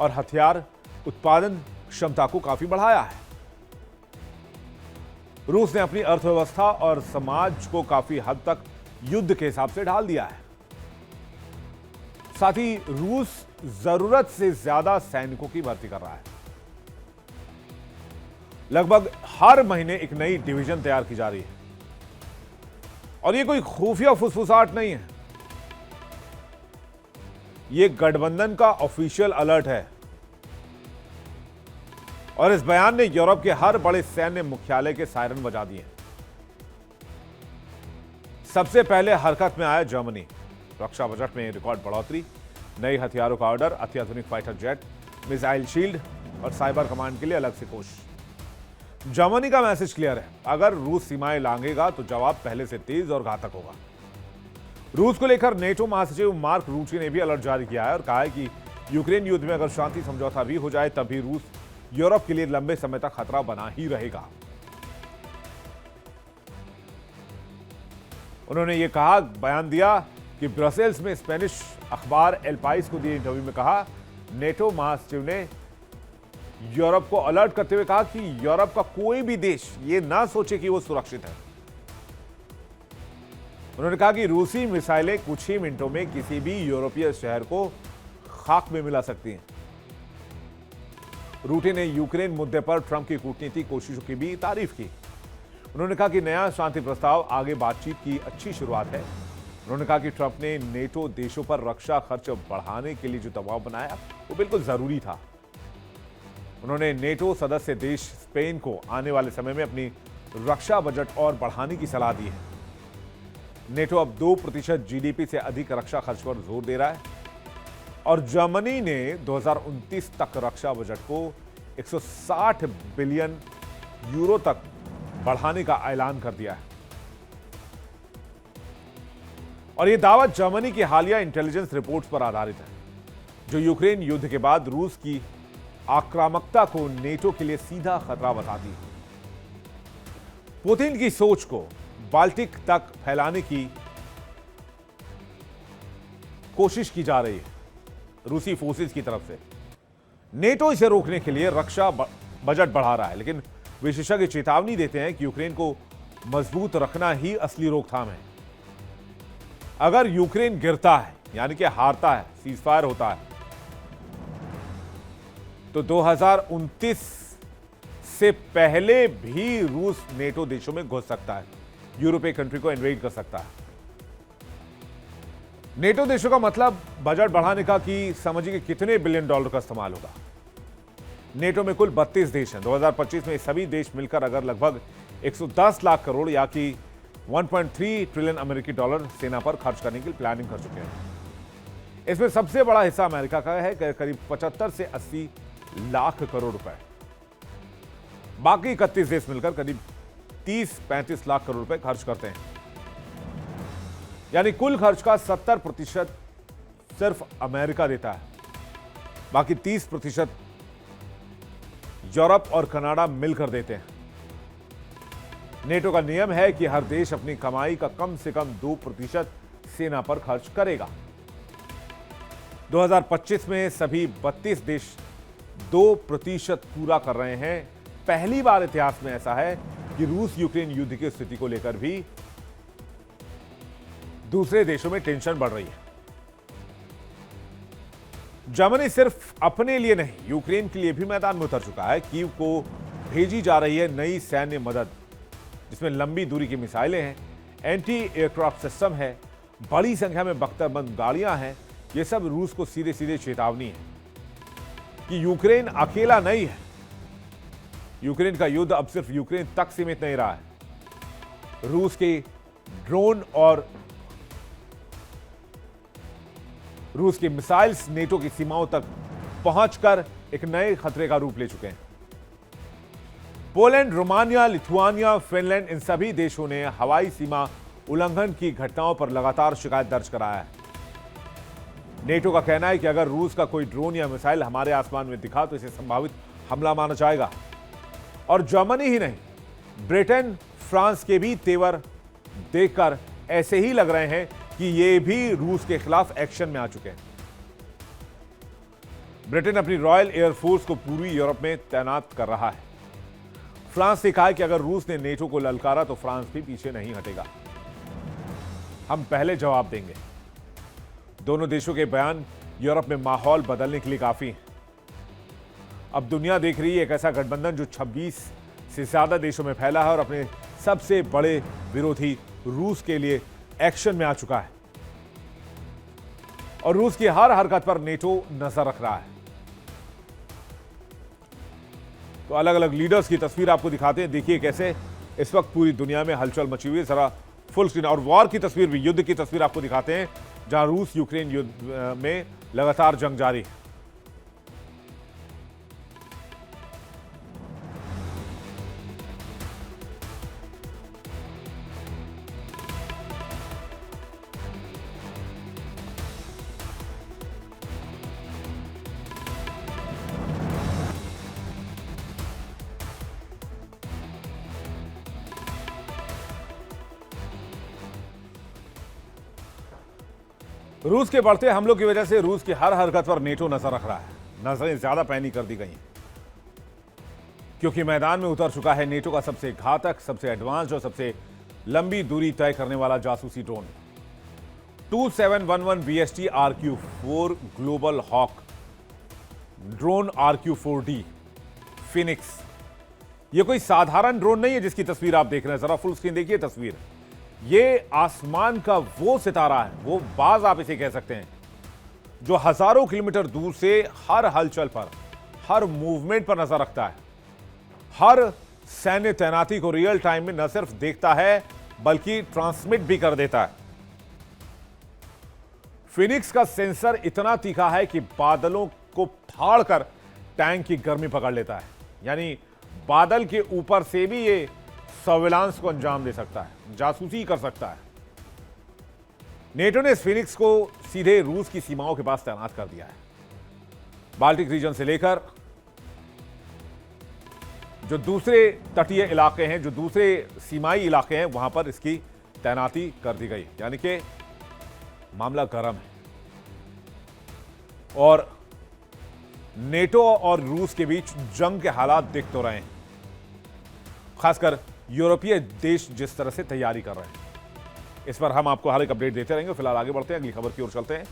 और हथियार उत्पादन क्षमता को काफी बढ़ाया है। रूस ने अपनी अर्थव्यवस्था और समाज को काफी हद तक युद्ध के हिसाब से ढाल दिया है। साथ ही रूस जरूरत से ज्यादा सैनिकों की भर्ती कर रहा है। लगभग हर महीने एक नई डिवीजन तैयार की जा रही है। और ये कोई खुफिया फुसफुसाहट नहीं है, ये गठबंधन का ऑफिशियल अलर्ट है। और इस बयान ने यूरोप के हर बड़े सैन्य मुख्यालय के सायरन बजा दिए। सबसे पहले हरकत में आया जर्मनी। रक्षा बजट में रिकॉर्ड बढ़ोतरी, नए हथियारों का ऑर्डर, अत्याधुनिक फाइटर जेट, मिसाइल शील्ड और साइबर कमांड के लिए अलग से कोष। जर्मनी का मैसेज क्लियर है, अगर रूस सीमाएं लांघेगा तो जवाब पहले से तेज और घातक होगा। रूस को लेकर नेटो महासचिव मार्क रूटे ने भी अलर्ट जारी किया है और कहा है कि यूक्रेन युद्ध में अगर शांति समझौता भी हो जाए तब भी रूस यूरोप के लिए लंबे समय तक खतरा बना ही रहेगा। उन्होंने यह कहा, बयान दिया कि ब्रसेल्स में स्पेनिश अखबार एल पाइस को दिए इंटरव्यू में कहा, नेटो महासचिव ने यूरोप को अलर्ट करते हुए कहा कि यूरोप का कोई भी देश ये ना सोचे कि वो सुरक्षित है। उन्होंने कहा कि रूसी मिसाइलें कुछ ही मिनटों में किसी भी यूरोपीय शहर को खाक में मिला सकती हैं। रूटे ने यूक्रेन मुद्दे पर ट्रंप की कूटनीतिक कोशिशों की भी तारीफ की। उन्होंने कहा कि नया शांति प्रस्ताव आगे बातचीत की अच्छी शुरुआत है। उन्होंने कहा कि ट्रंप ने नेटो देशों पर रक्षा खर्च बढ़ाने के लिए जो दबाव बनाया वो बिल्कुल जरूरी था। उन्होंने नेटो सदस्य देश स्पेन को आने वाले समय में अपनी रक्षा बजट और बढ़ाने की सलाह दी है। नेटो अब 2% जीडीपी से अधिक रक्षा खर्च पर जोर दे रहा है और जर्मनी ने 2029 तक रक्षा बजट को 160 बिलियन यूरो तक बढ़ाने का ऐलान कर दिया है। और यह दावा जर्मनी की हालिया इंटेलिजेंस रिपोर्ट्स पर आधारित है, जो यूक्रेन युद्ध के बाद रूस की आक्रामकता को नेटो के लिए सीधा खतरा बताती है। पुतिन की सोच को बाल्टिक तक फैलाने की कोशिश की जा रही है रूसी फोर्सेस की तरफ से। नेटो इसे रोकने के लिए रक्षा बजट बढ़ा रहा है, लेकिन विशेषज्ञ चेतावनी देते हैं कि यूक्रेन को मजबूत रखना ही असली रोकथाम है। अगर यूक्रेन गिरता है, यानी कि हारता है, सीजफायर होता है, तो 2029 से पहले भी रूस नेटो देशों में घुस सकता है, यूरोपीय कंट्री को इन्वेड कर सकता है। नेटो देशों का मतलब बजट बढ़ाने का कि समझिए कि कितने बिलियन डॉलर का इस्तेमाल होगा। नेटो में कुल 32 देश हैं। 2025 में सभी देश मिलकर अगर लगभग 110 लाख करोड़ या कि 1.3 ट्रिलियन अमेरिकी डॉलर सेना पर खर्च करने की प्लानिंग कर चुके हैं। इसमें सबसे बड़ा हिस्सा अमेरिका का है, करीब 75 से 80 लाख करोड़ रुपए। बाकी 31 देश मिलकर करीब 30-35 लाख करोड़ रुपए खर्च करते हैं। यानी कुल खर्च का 70% सिर्फ अमेरिका देता है, बाकी 30% यूरोप और कनाडा मिलकर देते हैं। नेटो का नियम है कि हर देश अपनी कमाई का कम से कम 2% सेना पर खर्च करेगा। 2025 में सभी 32 देश 2% पूरा कर रहे हैं। पहली बार इतिहास में ऐसा है कि रूस यूक्रेन युद्ध की स्थिति को लेकर भी दूसरे देशों में टेंशन बढ़ रही है। जर्मनी सिर्फ अपने लिए नहीं, यूक्रेन के लिए भी मैदान में उतर चुका है। कीव को भेजी जा रही है नई सैन्य मदद, जिसमें लंबी दूरी की मिसाइलें हैं, एंटी एयरक्राफ्ट सिस्टम है, बड़ी संख्या में बख्तरबंद गाड़ियां हैं। यह सब रूस को सीधे सीधे चेतावनी है कि यूक्रेन अकेला नहीं है। यूक्रेन का युद्ध अब सिर्फ यूक्रेन तक सीमित नहीं रहा है। रूस के ड्रोन और रूस की मिसाइल्स नेटो की सीमाओं तक पहुंचकर एक नए खतरे का रूप ले चुके हैं। पोलैंड, रोमानिया, लिथुआनिया, फिनलैंड, इन सभी देशों ने हवाई सीमा उल्लंघन की घटनाओं पर लगातार शिकायत दर्ज कराया है। नेटो का कहना है कि अगर रूस का कोई ड्रोन या मिसाइल हमारे आसमान में दिखा तो इसे संभावित हमला माना जाएगा। और जर्मनी ही नहीं, ब्रिटेन, फ्रांस के भी तेवर देखकर ऐसे ही लग रहे हैं कि ये भी रूस के खिलाफ एक्शन में आ चुके हैं। ब्रिटेन अपनी रॉयल एयरफोर्स को पूर्वी यूरोप में तैनात कर रहा है। फ्रांस ने कहा है कि अगर रूस ने नेटो को ललकारा तो फ्रांस भी पीछे नहीं हटेगा। हम पहले जवाब देंगे। दोनों देशों के बयान यूरोप में माहौल बदलने के लिए काफी हैं। अब दुनिया देख रही है एक ऐसा गठबंधन जो 26 से ज्यादा देशों में फैला है और अपने सबसे बड़े विरोधी रूस के लिए एक्शन में आ चुका है और रूस की हर हरकत पर नेटो नजर रख रहा है। तो अलग अलग लीडर्स की तस्वीर आपको दिखाते हैं। देखिए कैसे इस वक्त पूरी दुनिया में हलचल मची हुई है। जरा फुल स्क्रीन और वॉर की तस्वीर भी, युद्ध की तस्वीर आपको दिखाते हैं, जहां रूस यूक्रेन युद्ध में लगातार जंग जारी है। रूस के बढ़ते हमलों की वजह से रूस की हर हरकत पर नेटो नजर रख रहा है। नजरें ज्यादा पैनी कर दी गई हैं क्योंकि मैदान में उतर चुका है नेटो का सबसे घातक, सबसे एडवांस और सबसे लंबी दूरी तय करने वाला जासूसी drone 2711 BST RQ-4 global hawk drone RQ-4D phoenix. ये कोई साधारण ड्रोन नहीं है जिसकी तस्वीर आप देख रहे हैं। जरा फुल स्क्रीन देखिए तस्वीर। ये आसमान का वो सितारा है, वो बाज आप इसे कह सकते हैं, जो हजारों किलोमीटर दूर से हर हलचल पर, हर मूवमेंट पर नजर रखता है, हर सैन्य तैनाती को रियल टाइम में न सिर्फ देखता है बल्कि ट्रांसमिट भी कर देता है। फिनिक्स का सेंसर इतना तीखा है कि बादलों को फाड़ कर टैंक की गर्मी पकड़ लेता है। यानी बादल के ऊपर से भी ये सर्विलांस को अंजाम दे सकता है, जासूसी कर सकता है। नेटो ने इस फिनिक्स को सीधे रूस की सीमाओं के पास तैनात कर दिया है। बाल्टिक रीजन से लेकर जो दूसरे तटीय इलाके हैं, जो दूसरे सीमाई इलाके हैं, वहां पर इसकी तैनाती कर दी गई। यानी कि मामला गर्म है और नेटो और रूस के बीच जंग के हालात दिख तो रहे हैं। खासकर यूरोपीय देश जिस तरह से तैयारी कर रहे हैं, इस पर हम आपको हर एक अपडेट देते रहेंगे। फिलहाल आगे बढ़ते हैं, अगली खबर की ओर चलते हैं।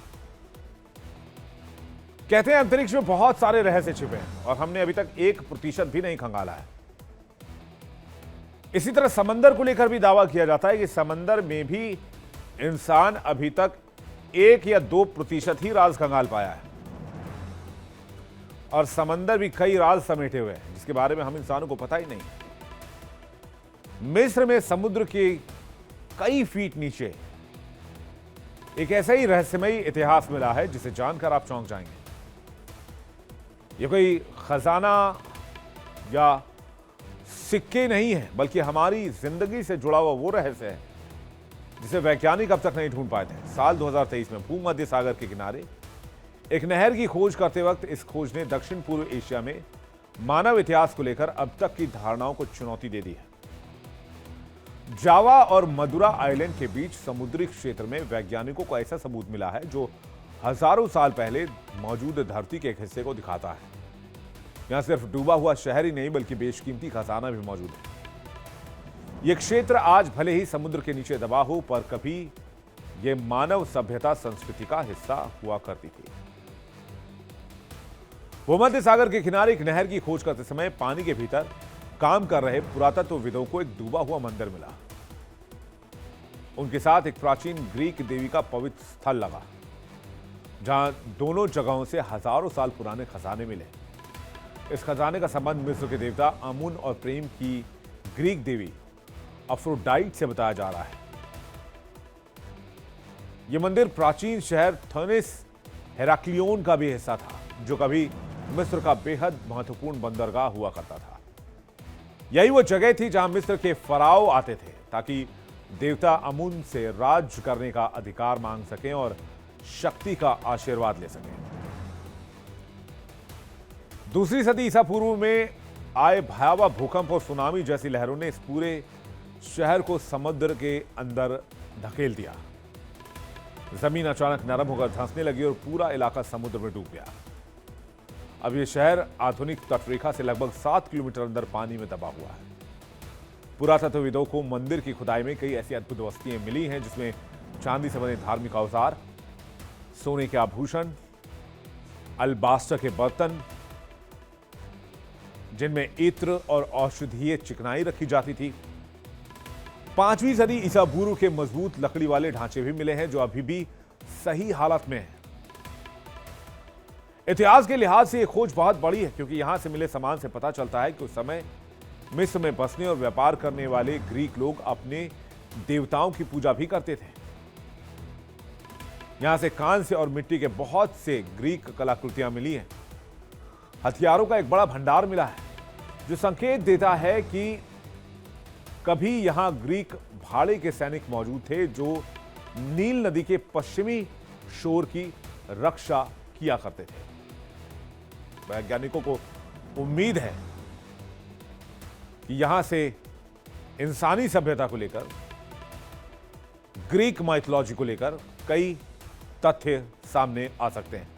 कहते हैं अंतरिक्ष में बहुत सारे रहस्य छिपे हैं और हमने अभी तक 1% भी नहीं खंगाला है। इसी तरह समंदर को लेकर भी दावा किया जाता है कि समंदर में भी इंसान अभी तक 1 या 2% ही राज खंगाल पाया है और समंदर भी कई राज समेटे हुए हैं जिसके बारे में हम इंसानों को पता ही नहीं। मिस्र में समुद्र के कई फीट नीचे एक ऐसा ही रहस्यमयी इतिहास मिला है जिसे जानकर आप चौंक जाएंगे। यह कोई खजाना या सिक्के नहीं है बल्कि हमारी जिंदगी से जुड़ा हुआ वो रहस्य है जिसे वैज्ञानिक अब तक नहीं ढूंढ पाए थे। साल 2023 में भूमध्य सागर के किनारे एक नहर की खोज करते वक्त इस खोज ने दक्षिण पूर्व एशिया में मानव इतिहास को लेकर अब तक की धारणाओं को चुनौती दे दी है। जावा और मदुरा आइलैंड के बीच समुद्री क्षेत्र में वैज्ञानिकों को ऐसा सबूत मिला है जो हजारों साल पहले मौजूद धरती के एक हिस्से को दिखाता है। यहां सिर्फ डूबा हुआ शहर ही नहीं बल्कि बेशकीमती खजाना भी मौजूद है। यह क्षेत्र आज भले ही समुद्र के नीचे दबा हो पर कभी यह मानव सभ्यता संस्कृति का हिस्सा हुआ करती थी। भूमध्य सागर के किनारे एक नहर की खोज करते समय पानी के भीतर काम कर रहे पुरातत्वविदों को एक डूबा हुआ मंदिर मिला। उनके साथ एक प्राचीन ग्रीक देवी का पवित्र स्थल लगा जहां दोनों जगहों से हजारों साल पुराने खजाने मिले। इस खजाने का संबंध मिस्र के देवता अमुन और प्रेम की ग्रीक देवी अफ्रोडाइट से बताया जा रहा है। यह मंदिर प्राचीन शहर थोनिस हेराक्लियोन का भी हिस्सा था जो कभी मिस्र का बेहद महत्वपूर्ण बंदरगाह हुआ करता था। यही वो जगह थी जहां मिस्र के फराओ आते थे ताकि देवता अमुन से राज करने का अधिकार मांग सकें और शक्ति का आशीर्वाद ले सकें। दूसरी सदी ईसा पूर्व में आए भयावह भूकंप और सुनामी जैसी लहरों ने इस पूरे शहर को समुद्र के अंदर धकेल दिया। जमीन अचानक नरम होकर धंसने लगी और पूरा इलाका समुद्र में डूब गया। अब यह शहर आधुनिक तटरेखा से लगभग 7 किलोमीटर अंदर पानी में दबा हुआ है। पुरातत्वविदों को मंदिर की खुदाई में कई ऐसी अद्भुत वस्तुएं मिली हैं जिसमें चांदी से बने धार्मिक औजार, सोने के आभूषण, अल्बास्टर के बर्तन, जिनमें इत्र और औषधीय चिकनाई रखी जाती थी। 5वीं सदी ईसा पूर्व के मजबूत लकड़ी वाले ढांचे भी मिले हैं जो अभी भी सही हालत में हैं। इतिहास के लिहाज से यह खोज बहुत बड़ी है क्योंकि यहां से मिले सामान से पता चलता है कि उस समय मिस्र में बसने और व्यापार करने वाले ग्रीक लोग अपने देवताओं की पूजा भी करते थे। यहां से कांस्य और मिट्टी के बहुत से ग्रीक कलाकृतियां मिली हैं। हथियारों का एक बड़ा भंडार मिला है जो संकेत देता है कि कभी यहां ग्रीक भाड़े के सैनिक मौजूद थे जो नील नदी के पश्चिमी शोर की रक्षा किया करते थे। वैज्ञानिकों को उम्मीद है कि यहां से इंसानी सभ्यता को लेकर, ग्रीक माइथोलॉजी को लेकर कई तथ्य सामने आ सकते हैं।